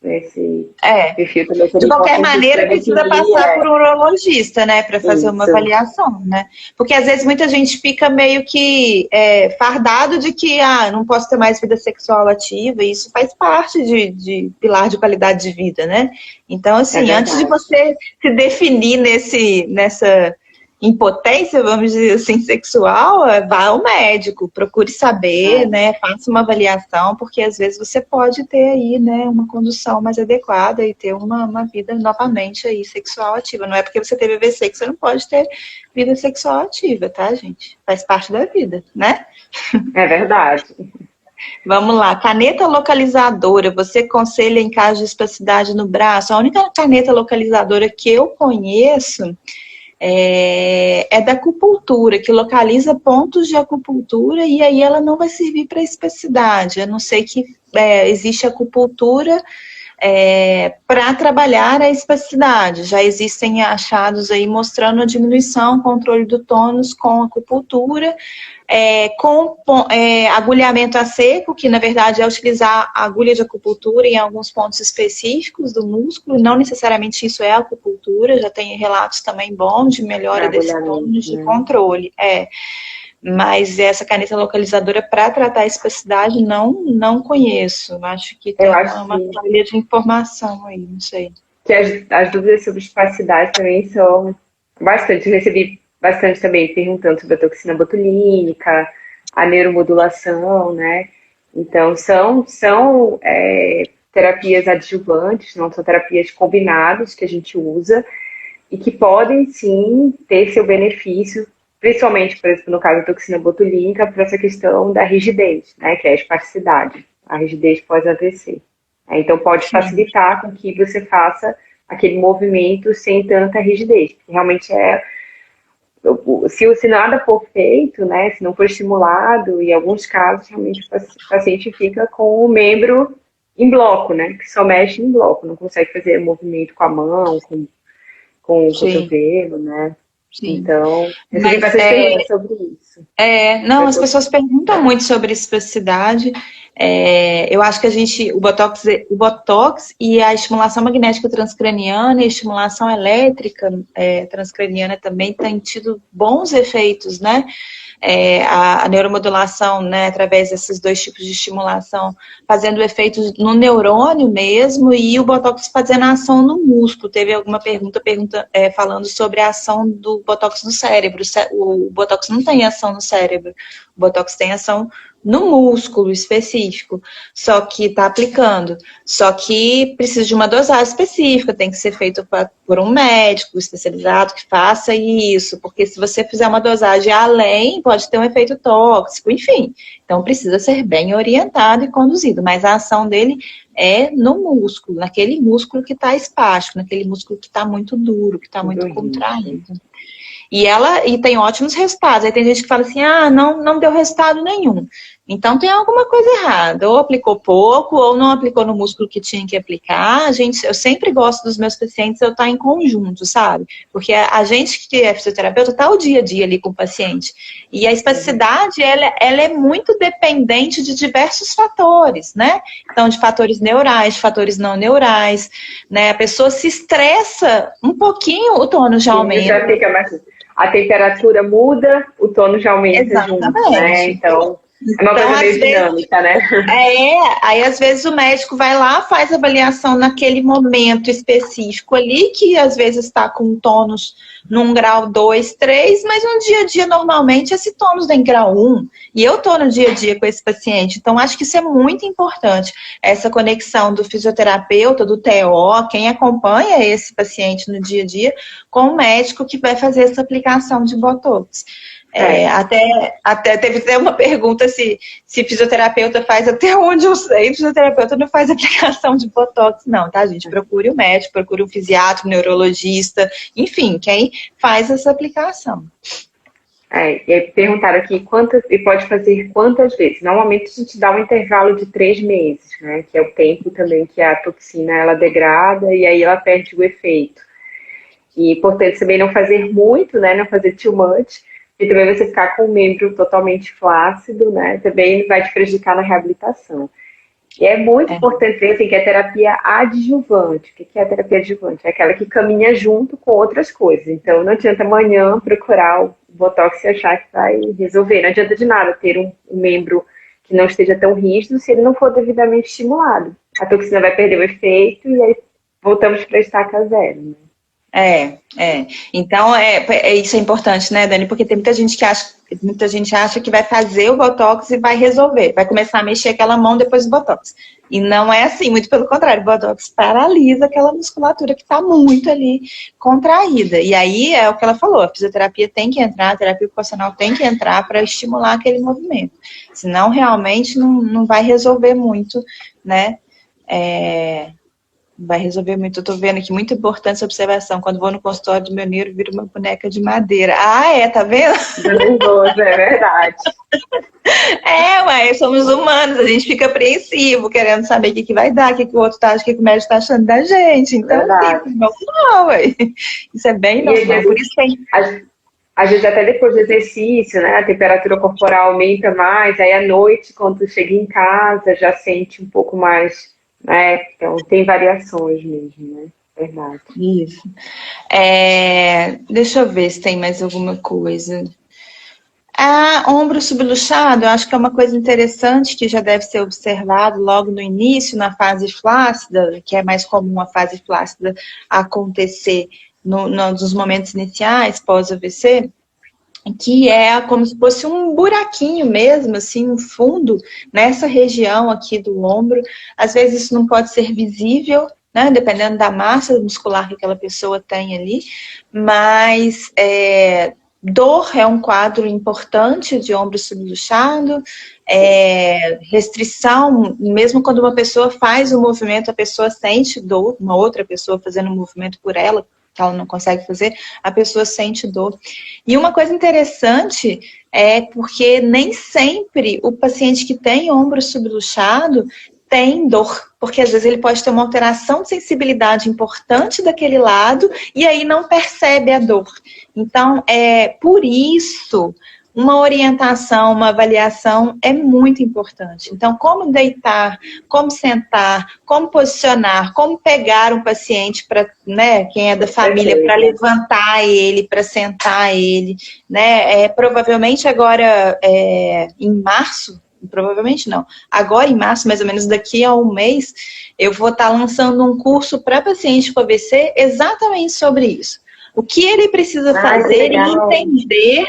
perfil também. De qualquer maneira, precisa passar por um urologista, né, para fazer uma avaliação, né? Porque às vezes muita gente fica meio que fardado de que não posso ter mais vida sexual ativa, e isso faz parte de pilar de qualidade de vida, né? Então, assim, antes de você se definir nessa impotência, vamos dizer assim, sexual, vá ao médico, procure saber, né, faça uma avaliação, porque às vezes você pode ter aí, né, uma condução mais adequada e ter uma vida novamente aí sexual ativa. Não é porque você teve AVC que você não pode ter vida sexual ativa, tá, gente? Faz parte da vida, né? É verdade. Vamos lá, caneta localizadora, você aconselha em caso de espasticidade no braço? A única caneta localizadora que eu conheço é da acupuntura, que localiza pontos de acupuntura e aí ela não vai servir para espasticidade, a não ser que existe acupuntura para trabalhar a espasticidade. Já existem achados aí mostrando a diminuição, controle do tônus com acupuntura, com agulhamento a seco, que na verdade é utilizar a agulha de acupuntura em alguns pontos específicos do músculo, não necessariamente isso é acupuntura, já tem relatos também bons de melhora desse tônus de controle. Mas essa caneta localizadora para tratar a espasticidade não conheço. Acho que tem uma falha de informação aí, não sei. Que as dúvidas sobre espasticidade também são bastante. Eu recebi bastante também perguntando sobre a toxina botulínica, a neuromodulação, né? Então, são terapias adjuvantes, não são terapias combinadas que a gente usa e que podem, sim, ter seu benefício, principalmente, por exemplo, no caso da toxina botulínica, para essa questão da rigidez, né, que é a espasticidade, a rigidez pós-AVC. Então, pode facilitar com que você faça aquele movimento sem tanta rigidez. Porque realmente se nada for feito, né, se não for estimulado, em alguns casos, realmente o paciente fica com o membro em bloco, né, que só mexe em bloco, não consegue fazer movimento com a mão, com o cotovelo, né. Sim. Então, recebi bastante perguntas sobre isso. Não, as pessoas perguntam muito sobre espasticidade. Eu acho que o Botox e a estimulação magnética transcraniana e a estimulação elétrica transcraniana também têm tido bons efeitos, né? A neuromodulação, né, através desses dois tipos de estimulação, fazendo efeitos no neurônio mesmo, e o Botox fazendo ação no músculo. Teve alguma pergunta falando sobre a ação do Botox no cérebro. O Botox não tem ação no cérebro, o Botox tem ação no músculo específico, só que está aplicando. Só que precisa de uma dosagem específica, tem que ser feito por um médico especializado que faça isso, porque se você fizer uma dosagem além, pode ter um efeito tóxico, enfim. Então precisa ser bem orientado e conduzido, mas a ação dele é no músculo, naquele músculo que está espástico, naquele músculo que está muito duro, que está muito contraído. E tem ótimos resultados. Aí tem gente que fala assim, não deu resultado nenhum. Então tem alguma coisa errada. Ou aplicou pouco, ou não aplicou no músculo que tinha que aplicar. Eu sempre gosto dos meus pacientes eu estar em conjunto, sabe? Porque a gente que é fisioterapeuta está o dia a dia ali com o paciente. E a espasticidade, ela é muito dependente de diversos fatores, né? Então, de fatores neurais, de fatores não neurais, né? A pessoa se estressa um pouquinho, o tônus já aumenta. Já fica mais... A temperatura muda, o tônus já aumenta junto, né? Então, é uma coisa meio dinâmica, né? Aí às vezes o médico vai lá, faz a avaliação naquele momento específico ali, que às vezes está com tônus num grau 2, 3, mas no dia a dia, normalmente, esse tônus tem grau 1. E eu estou no dia a dia com esse paciente, então acho que isso é muito importante, essa conexão do fisioterapeuta, do TO, quem acompanha esse paciente no dia a dia, com o médico que vai fazer essa aplicação de Botox. Até teve até uma pergunta se fisioterapeuta faz, até onde eu sei, fisioterapeuta não faz aplicação de Botox, não, tá, gente? Procure o médico, procure um fisiatra, um neurologista, enfim, quem faz essa aplicação. E aí perguntaram aqui, pode fazer quantas vezes? Normalmente a gente dá um intervalo de 3 meses, né? Que é o tempo também que a toxina ela degrada e aí ela perde o efeito. E é importante também não fazer muito, né? Não fazer too much. E também você ficar com o membro totalmente flácido, né? Também vai te prejudicar na reabilitação. E é muito importante ver assim, que a terapia adjuvante. O que é a terapia adjuvante? É aquela que caminha junto com outras coisas. Então, não adianta amanhã procurar o Botox e achar que vai resolver. Não adianta de nada ter um membro que não esteja tão rígido se ele não for devidamente estimulado. A toxina vai perder o efeito e aí voltamos para a estaca zero, né? Então, isso é importante, né, Dani? Porque tem muita gente acha que vai fazer o Botox e vai resolver. Vai começar a mexer aquela mão depois do Botox. E não é assim, muito pelo contrário. O Botox paralisa aquela musculatura que está muito ali contraída. E aí é o que ela falou, a fisioterapia tem que entrar, a terapia ocupacional tem que entrar para estimular aquele movimento. Senão, realmente, não vai resolver muito, né? Vai resolver muito. Eu tô vendo aqui, muito importante essa observação. Quando vou no consultório do meu neuro, vira uma boneca de madeira. Tá vendo? Nervoso, é verdade. Somos humanos, a gente fica apreensivo, querendo saber o que vai dar, o que o outro tá, o que o médico tá achando da gente. Então, normal, isso é bem normal. Por isso tem... Às vezes até depois do exercício, né, a temperatura corporal aumenta mais, aí à noite, quando chega em casa, já sente um pouco mais... Então, tem variações mesmo, né? Verdade. Isso. Deixa eu ver se tem mais alguma coisa. Ombro subluxado, eu acho que é uma coisa interessante que já deve ser observado logo no início, na fase flácida, que é mais comum a fase flácida acontecer nos momentos iniciais, pós-AVC, que é como se fosse um buraquinho mesmo, assim, um fundo nessa região aqui do ombro. Às vezes isso não pode ser visível, né, dependendo da massa muscular que aquela pessoa tem ali, mas Dor é um quadro importante de ombro subluxado, restrição, mesmo quando uma pessoa faz o movimento, a pessoa sente dor, uma outra pessoa fazendo o movimento por ela, que ela não consegue fazer, a pessoa sente dor. E uma coisa interessante é porque nem sempre o paciente que tem ombro subluxado tem dor, porque às vezes ele pode ter uma alteração de sensibilidade importante daquele lado e aí não percebe a dor. Então, por isso, uma orientação, uma avaliação é muito importante. Então, como deitar, como sentar, como posicionar, como pegar um paciente para, né, quem é da família, para levantar ele, para sentar ele, né? Provavelmente agora, em março, provavelmente não, agora em março, mais ou menos daqui a um mês, eu vou estar lançando um curso para paciente com AVC exatamente sobre isso. O que ele precisa fazer e entender,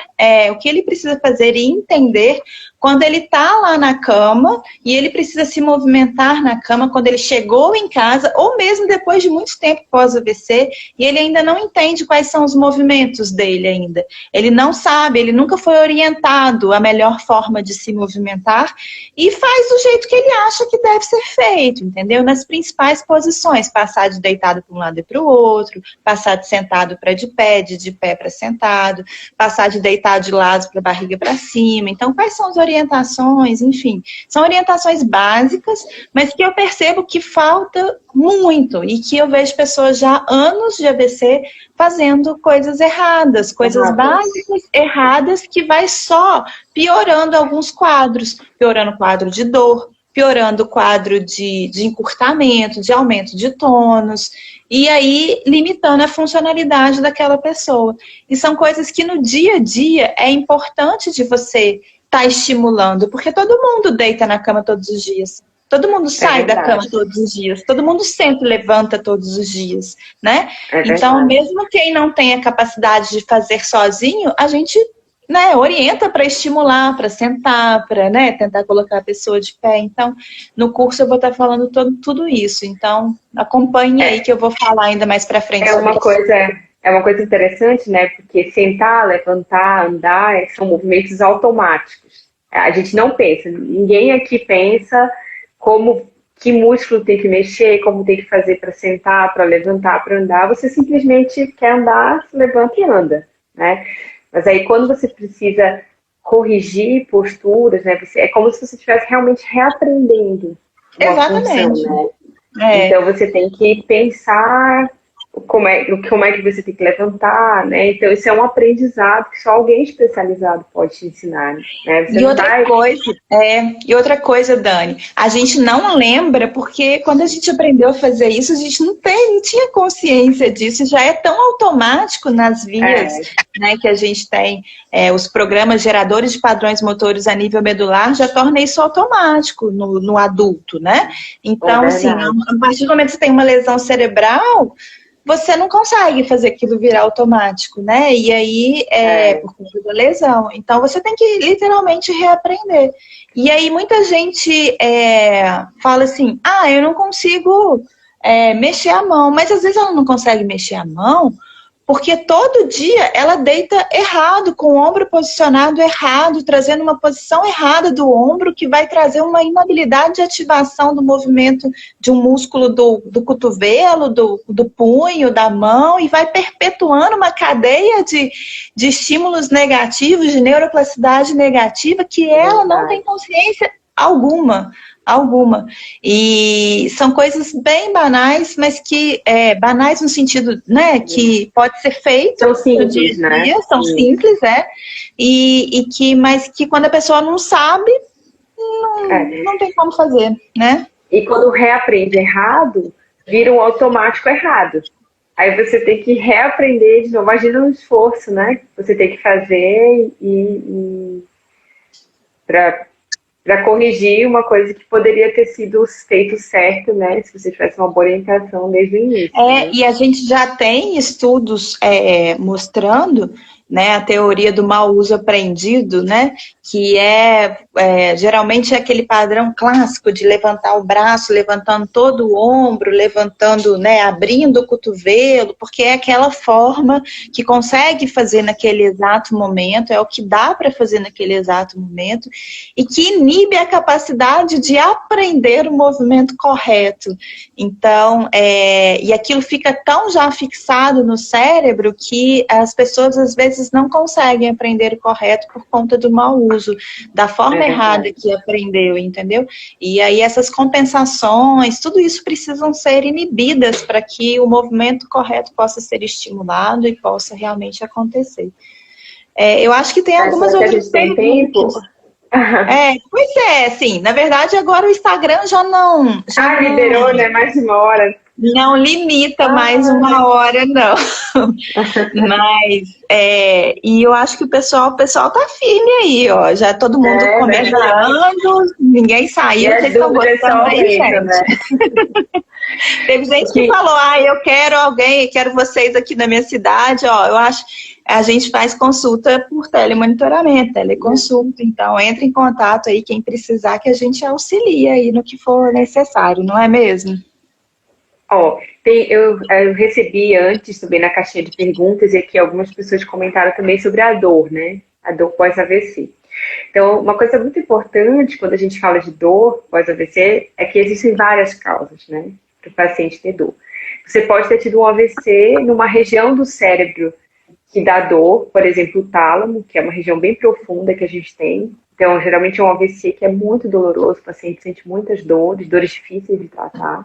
o que ele precisa fazer e entender quando ele está lá na cama e ele precisa se movimentar na cama quando ele chegou em casa ou mesmo depois de muito tempo pós-AVC e ele ainda não entende quais são os movimentos dele ainda. Ele não sabe, ele nunca foi orientado a melhor forma de se movimentar e faz do jeito que ele acha que deve ser feito, entendeu? Nas principais posições, passar de deitado para um lado e para o outro, passar de sentado para de pé para sentado, passar de deitado de lado para barriga para cima. Então, quais são as orientações? Enfim, são orientações básicas, mas que eu percebo que falta muito e que eu vejo pessoas já há anos de AVC fazendo coisas erradas, coisas básicas erradas que vai só piorando alguns quadros, piorando o quadro de dor, piorando o quadro de encurtamento, de aumento de tônus, e aí limitando a funcionalidade daquela pessoa. E são coisas que no dia a dia é importante de você estar estimulando, porque todo mundo deita na cama todos os dias. Todo mundo sai da cama todos os dias, todo mundo sempre levanta todos os dias, né? Então, mesmo quem não tem a capacidade de fazer sozinho, a gente, né, orienta para estimular, para sentar, para, né, tentar colocar a pessoa de pé. Então, no curso eu vou estar falando tudo isso. Então, acompanhe aí que eu vou falar ainda mais para frente. É uma coisa interessante, né? Porque sentar, levantar, andar são movimentos automáticos. A gente não pensa, ninguém aqui pensa que músculo tem que mexer, como tem que fazer para sentar, para levantar, para andar. Você simplesmente quer andar, se levanta e anda, né? Mas aí quando você precisa corrigir posturas, né? É como se você estivesse realmente reaprendendo uma função, né? Então você tem que pensar como é que você tem que levantar, né? Então isso é um aprendizado que só alguém especializado pode te ensinar, né? E outra coisa, Dani, a gente não lembra porque quando a gente aprendeu a fazer isso, a gente não tinha consciência disso, já é tão automático nas vias, né, que a gente tem, os programas geradores de padrões motores a nível medular já torna isso automático no adulto, né? Então, assim, a partir do momento que você tem uma lesão cerebral, você não consegue fazer aquilo virar automático, né? E aí, por conta da lesão. Então, você tem que literalmente reaprender. E aí, muita gente fala assim, eu não consigo mexer a mão. Mas, às vezes, ela não consegue mexer a mão porque todo dia ela deita errado, com o ombro posicionado errado, trazendo uma posição errada do ombro, que vai trazer uma inabilidade de ativação do movimento de um músculo do cotovelo, do punho, da mão, e vai perpetuando uma cadeia de estímulos negativos, de neuroplasticidade negativa, que ela não tem consciência alguma. E são coisas bem banais, mas que banais no sentido, né, que pode ser feito são simples, no dia a dia, são simples, mas que quando a pessoa não sabe, não tem como fazer, né? E quando reaprende errado, vira um automático errado. Aí você tem que reaprender de novo. Imagina um esforço, né? Você tem que fazer para corrigir uma coisa que poderia ter sido feito certo, né? Se você tivesse uma boa orientação desde o início. E a gente já tem estudos mostrando né, a teoria do mau uso aprendido, né, que geralmente é aquele padrão clássico de levantar o braço, levantando todo o ombro, levantando, né, abrindo o cotovelo, porque é aquela forma que consegue fazer naquele exato momento, é o que dá para fazer naquele exato momento, e que inibe a capacidade de aprender o movimento correto. Então, e aquilo fica tão já fixado no cérebro que as pessoas às vezes não conseguem aprender o correto por conta do mau uso, da forma errada que aprendeu, entendeu? E aí essas compensações, tudo isso precisam ser inibidas para que o movimento correto possa ser estimulado e possa realmente acontecer. Eu acho que tem algumas outras perguntas. Pois é, sim. Na verdade, agora o Instagram já não... liberou, né? Mais de uma hora. Não limita mais uma hora, não. Mas, e eu acho que o pessoal tá firme aí, ó. Já todo mundo comentando, ninguém saiu, vocês estão gostando aí, gente. Né? Teve gente que falou, eu quero vocês aqui na minha cidade, ó. Eu acho... A gente faz consulta por telemonitoramento, teleconsulta, então entre em contato aí quem precisar que a gente auxilia aí no que for necessário, não é mesmo? Eu recebi antes também na caixinha de perguntas e aqui algumas pessoas comentaram também sobre a dor, né? A dor pós-AVC. Então, uma coisa muito importante quando a gente fala de dor pós-AVC é que existem várias causas, né? Para o paciente ter dor. Você pode ter tido um AVC numa região do cérebro que dá dor, por exemplo, o tálamo, que é uma região bem profunda que a gente tem. Então, geralmente é um AVC que é muito doloroso, o paciente sente muitas dores difíceis de tratar,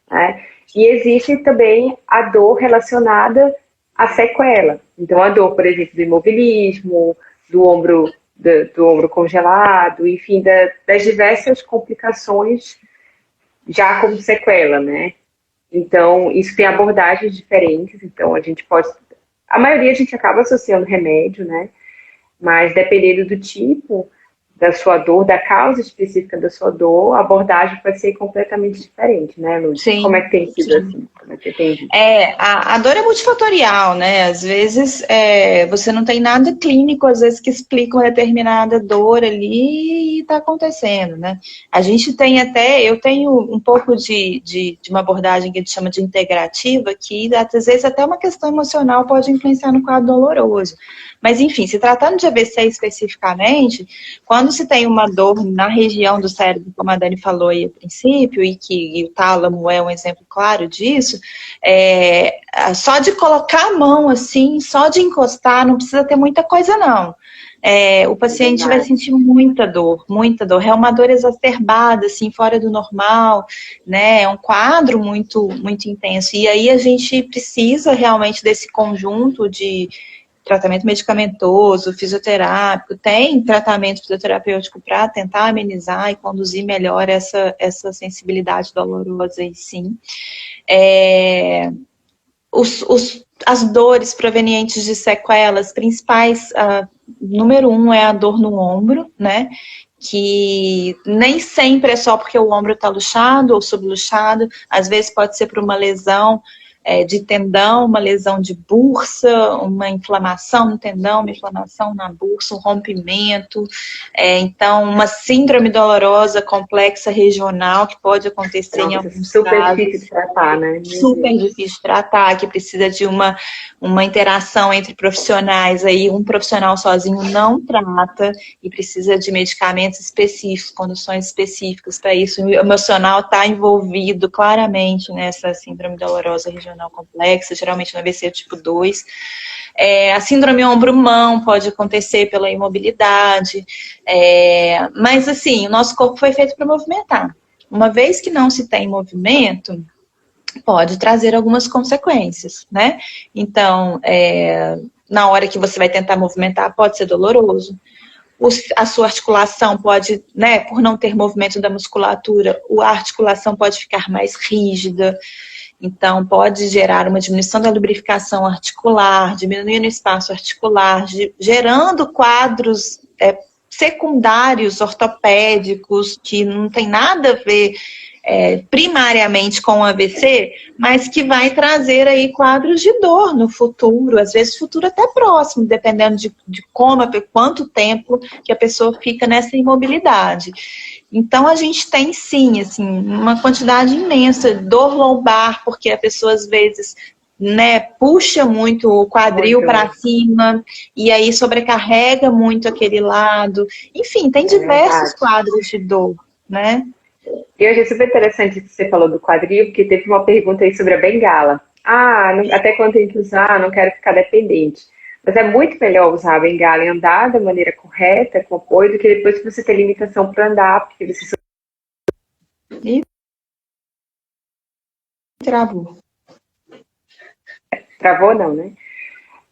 né? E existe também a dor relacionada à sequela. Então, a dor, por exemplo, do imobilismo, do ombro congelado, enfim, das diversas complicações já como sequela, né? Então, isso tem abordagens diferentes, então a gente pode... A maioria a gente acaba associando remédio, né? Mas dependendo do tipo da sua dor, da causa específica da sua dor, a abordagem pode ser completamente diferente, né, Lúcia? Sim. Como é que tem sido assim? Como é que tem visto? A dor é multifatorial, né? Às vezes você não tem nada clínico, às vezes que explica uma determinada dor ali e está acontecendo, né? A gente tem eu tenho um pouco de uma abordagem que a gente chama de integrativa, que às vezes até uma questão emocional pode influenciar no quadro doloroso. Mas, enfim, se tratando de AVC especificamente, quando se tem uma dor na região do cérebro, como a Dani falou aí a princípio, e o tálamo é um exemplo claro disso, só de colocar a mão assim, só de encostar, não precisa ter muita coisa não. O paciente vai sentir muita dor, é uma dor exacerbada, assim, fora do normal, né, é um quadro muito, muito intenso, e aí a gente precisa realmente desse conjunto de tratamento medicamentoso, fisioterápico, tem tratamento fisioterapêutico para tentar amenizar e conduzir melhor essa sensibilidade dolorosa aí, sim. As dores provenientes de sequelas principais, número 1 é a dor no ombro, né? Que nem sempre é só porque o ombro está luxado ou subluxado, às vezes pode ser por uma lesão de tendão, uma lesão de bursa, uma inflamação no tendão, uma inflamação na bursa, um rompimento, então uma síndrome dolorosa complexa regional que pode acontecer em alguns super casos. Super difícil de tratar, né? Super difícil de tratar, que precisa de uma interação entre profissionais, aí um profissional sozinho não trata e precisa de medicamentos específicos, condições específicas para isso. O emocional está envolvido claramente nessa síndrome dolorosa regional complexa, geralmente no AVC tipo 2. A síndrome ombro-mão pode acontecer pela imobilidade, mas assim, o nosso corpo foi feito para movimentar. Uma vez que não se tem movimento, pode trazer algumas consequências, né? Então, na hora que você vai tentar movimentar, pode ser doloroso. A sua articulação pode, né, por não ter movimento da musculatura, a articulação pode ficar mais rígida. Então, pode gerar uma diminuição da lubrificação articular, diminuindo o espaço articular, gerando quadros secundários ortopédicos, que não tem nada a ver primariamente com o AVC, mas que vai trazer aí quadros de dor no futuro, às vezes futuro até próximo, dependendo de quanto tempo que a pessoa fica nessa imobilidade. Então, a gente tem, sim, assim, uma quantidade imensa de dor lombar, porque a pessoa, às vezes, né, puxa muito o quadril para cima, e aí sobrecarrega muito aquele lado. Enfim, tem diversos quadros de dor, né? E eu achei super interessante que você falou do quadril, porque teve uma pergunta aí sobre a bengala. Até quando tem que usar, não quero ficar dependente. Mas é muito melhor usar a bengala e andar da maneira correta, com apoio, do que depois que você ter limitação para andar, porque você... E travou. Travou não, né?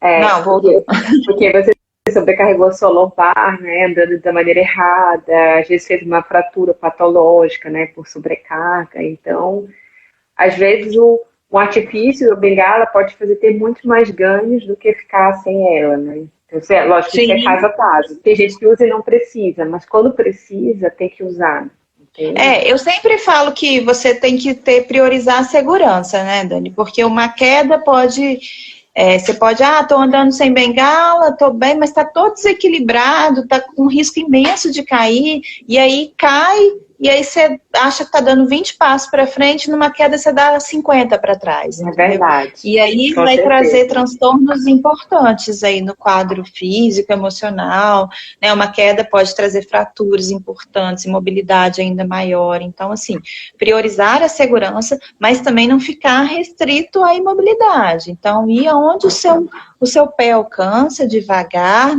Não, voltou. Porque você sobrecarregou a sua lombar, né, andando da maneira errada, às vezes fez uma fratura patológica, né, por sobrecarga. Então, às vezes o artifício, a bengala, pode fazer ter muito mais ganhos do que ficar sem ela, né? Então, lógico que isso é caso a caso. Tem gente que usa e não precisa, mas quando precisa, tem que usar. Entende? Eu sempre falo que você tem que priorizar a segurança, né, Dani? Porque uma queda pode... você pode, tô andando sem bengala, tô bem, mas tá todo desequilibrado, tá com um risco imenso de cair, e aí cai, e aí você acha que tá dando 20 passos para frente, numa queda você dá 50 para trás. Entendeu? É verdade. E aí Com vai certeza. trazer transtornos importantes aí no quadro físico, emocional, né? Uma queda pode trazer fraturas importantes, imobilidade ainda maior. Então, assim, priorizar a segurança, mas também não ficar restrito à imobilidade. Então, ir aonde o seu pé alcança, devagar,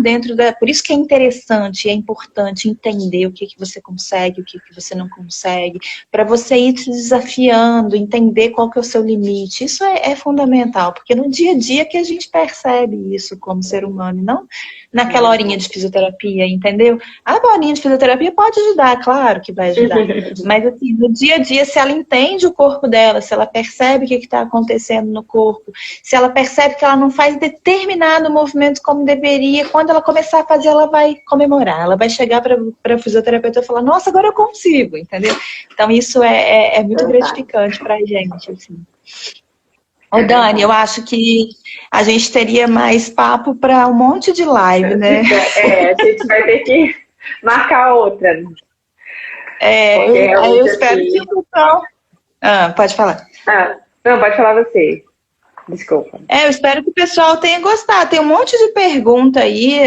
por isso que é interessante, é importante entender o que você consegue, o que você não consegue, para você ir se desafiando, entender qual que é o seu limite. Isso é fundamental, porque no dia a dia que a gente percebe isso como ser humano, não naquela horinha de fisioterapia, entendeu? A horinha de fisioterapia pode ajudar, claro que vai ajudar, mas assim, no dia a dia, se ela entende o corpo dela, se ela percebe o que está acontecendo no corpo, se ela percebe que ela não faz determinado movimento como deveria, quando ela começar a fazer, ela vai comemorar, ela vai chegar para a fisioterapeuta e falar, nossa, agora eu consigo, entendeu? Então isso é muito gratificante para a gente, assim. Ô, Dani, eu acho que a gente teria mais papo para um monte de live, né? A gente vai ter que marcar outra. Eu espero que o pessoal... pode falar. Não, pode falar você. Desculpa. Eu espero que o pessoal tenha gostado. Tem um monte de pergunta aí.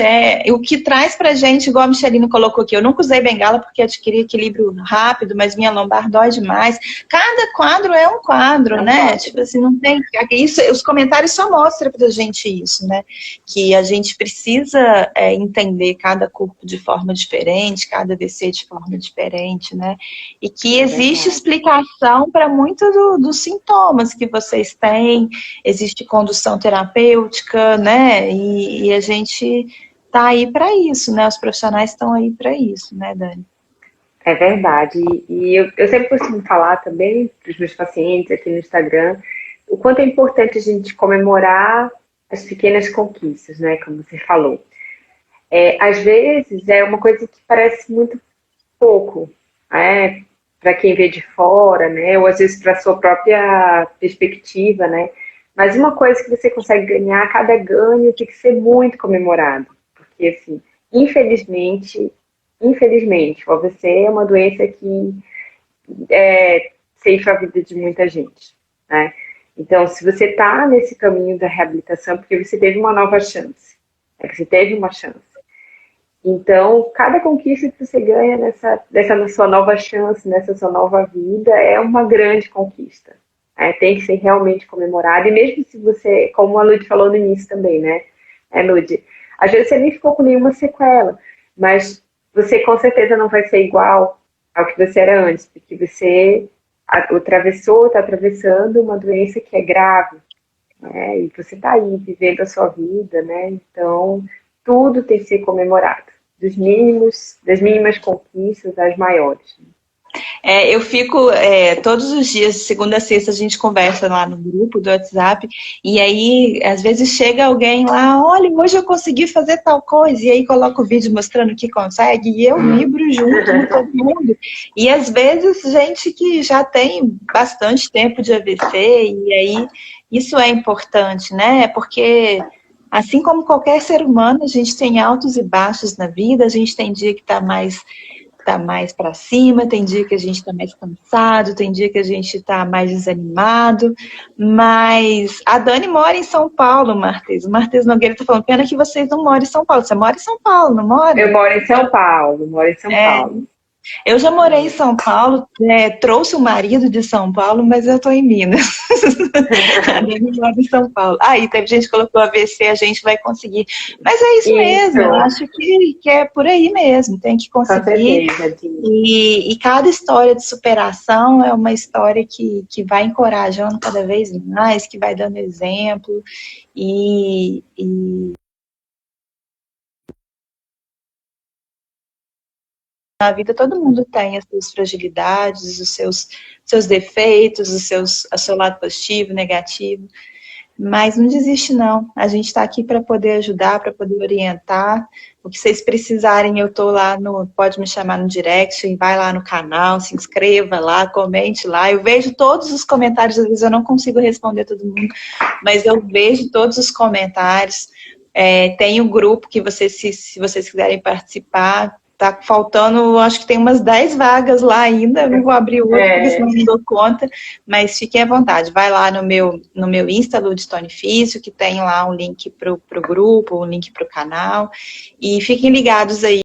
O que traz pra gente, igual a Michelina colocou aqui, eu nunca usei bengala porque adquiri equilíbrio rápido, mas minha lombar dói demais. Cada quadro é um quadro, né? Tipo assim, não tem... Isso, os comentários só mostram pra gente isso, né? Que a gente precisa entender cada corpo de forma diferente, cada AVC de forma diferente, né? E que existe explicação para muitos dos sintomas que vocês têm. Existe condução terapêutica, né? E a gente tá aí para isso, né? Os profissionais estão aí para isso, né, Dani? É verdade. E eu sempre costumo falar também para os meus pacientes aqui no Instagram o quanto é importante a gente comemorar as pequenas conquistas, né? Como você falou. Às vezes é uma coisa que parece muito pouco, para quem vê de fora, né? Ou às vezes para a sua própria perspectiva, né? Mas uma coisa que você consegue ganhar, cada ganho tem que ser muito comemorado. Porque, assim, infelizmente, o AVC é uma doença que ceifa a vida de muita gente, né? Então, se você está nesse caminho da reabilitação, porque você teve uma nova chance, você teve uma chance. Então, cada conquista que você ganha nessa sua nova chance, nessa sua nova vida, é uma grande conquista. Tem que ser realmente comemorado. E mesmo se você, como a Lud falou no início também, né? Lud, às vezes você nem ficou com nenhuma sequela, mas você com certeza não vai ser igual ao que você era antes, porque você está atravessando uma doença que é grave, né? E você está aí vivendo a sua vida, né? Então, tudo tem que ser comemorado, das mínimas conquistas às maiores. Eu fico todos os dias, de segunda a sexta, a gente conversa lá no grupo do WhatsApp, e aí, às vezes, chega alguém lá, olha, hoje eu consegui fazer tal coisa, e aí coloca o vídeo mostrando que consegue, e eu vibro junto com todo mundo. E às vezes, gente que já tem bastante tempo de AVC, e aí isso é importante, né? Porque assim como qualquer ser humano, a gente tem altos e baixos na vida, a gente tem dia que tá mais para cima, tem dia que a gente está mais cansado, tem dia que a gente está mais desanimado, mas a Dani mora em São Paulo, Martins. O Martins Nogueira está falando, pena que vocês não moram em São Paulo. Você mora em São Paulo, não mora? Eu moro em São Paulo, Eu já morei em São Paulo, trouxe o marido de São Paulo, mas eu estou em Minas. A Dani mora em São Paulo. Aí teve gente que colocou AVC, a gente vai conseguir. Mas é isso mesmo, eu acho que é por aí mesmo, tem que conseguir. E cada história de superação é uma história que vai encorajando cada vez mais, que vai dando exemplo. Na vida todo mundo tem as suas fragilidades, os seus defeitos, o seu lado positivo, negativo, mas não desiste não, a gente está aqui para poder ajudar, para poder orientar, o que vocês precisarem, eu estou lá, pode me chamar no direct, vai lá no canal, se inscreva lá, comente lá, eu vejo todos os comentários, às vezes eu não consigo responder todo mundo, mas eu vejo todos os comentários, tem o grupo que vocês, se vocês quiserem participar, tá faltando, acho que tem umas 10 vagas lá ainda, eu não vou abrir outro, porque senão não dou conta, mas fiquem à vontade, vai lá no meu Insta, Lourdes Tonifício, que tem lá um link pro grupo, um link pro canal, e fiquem ligados aí.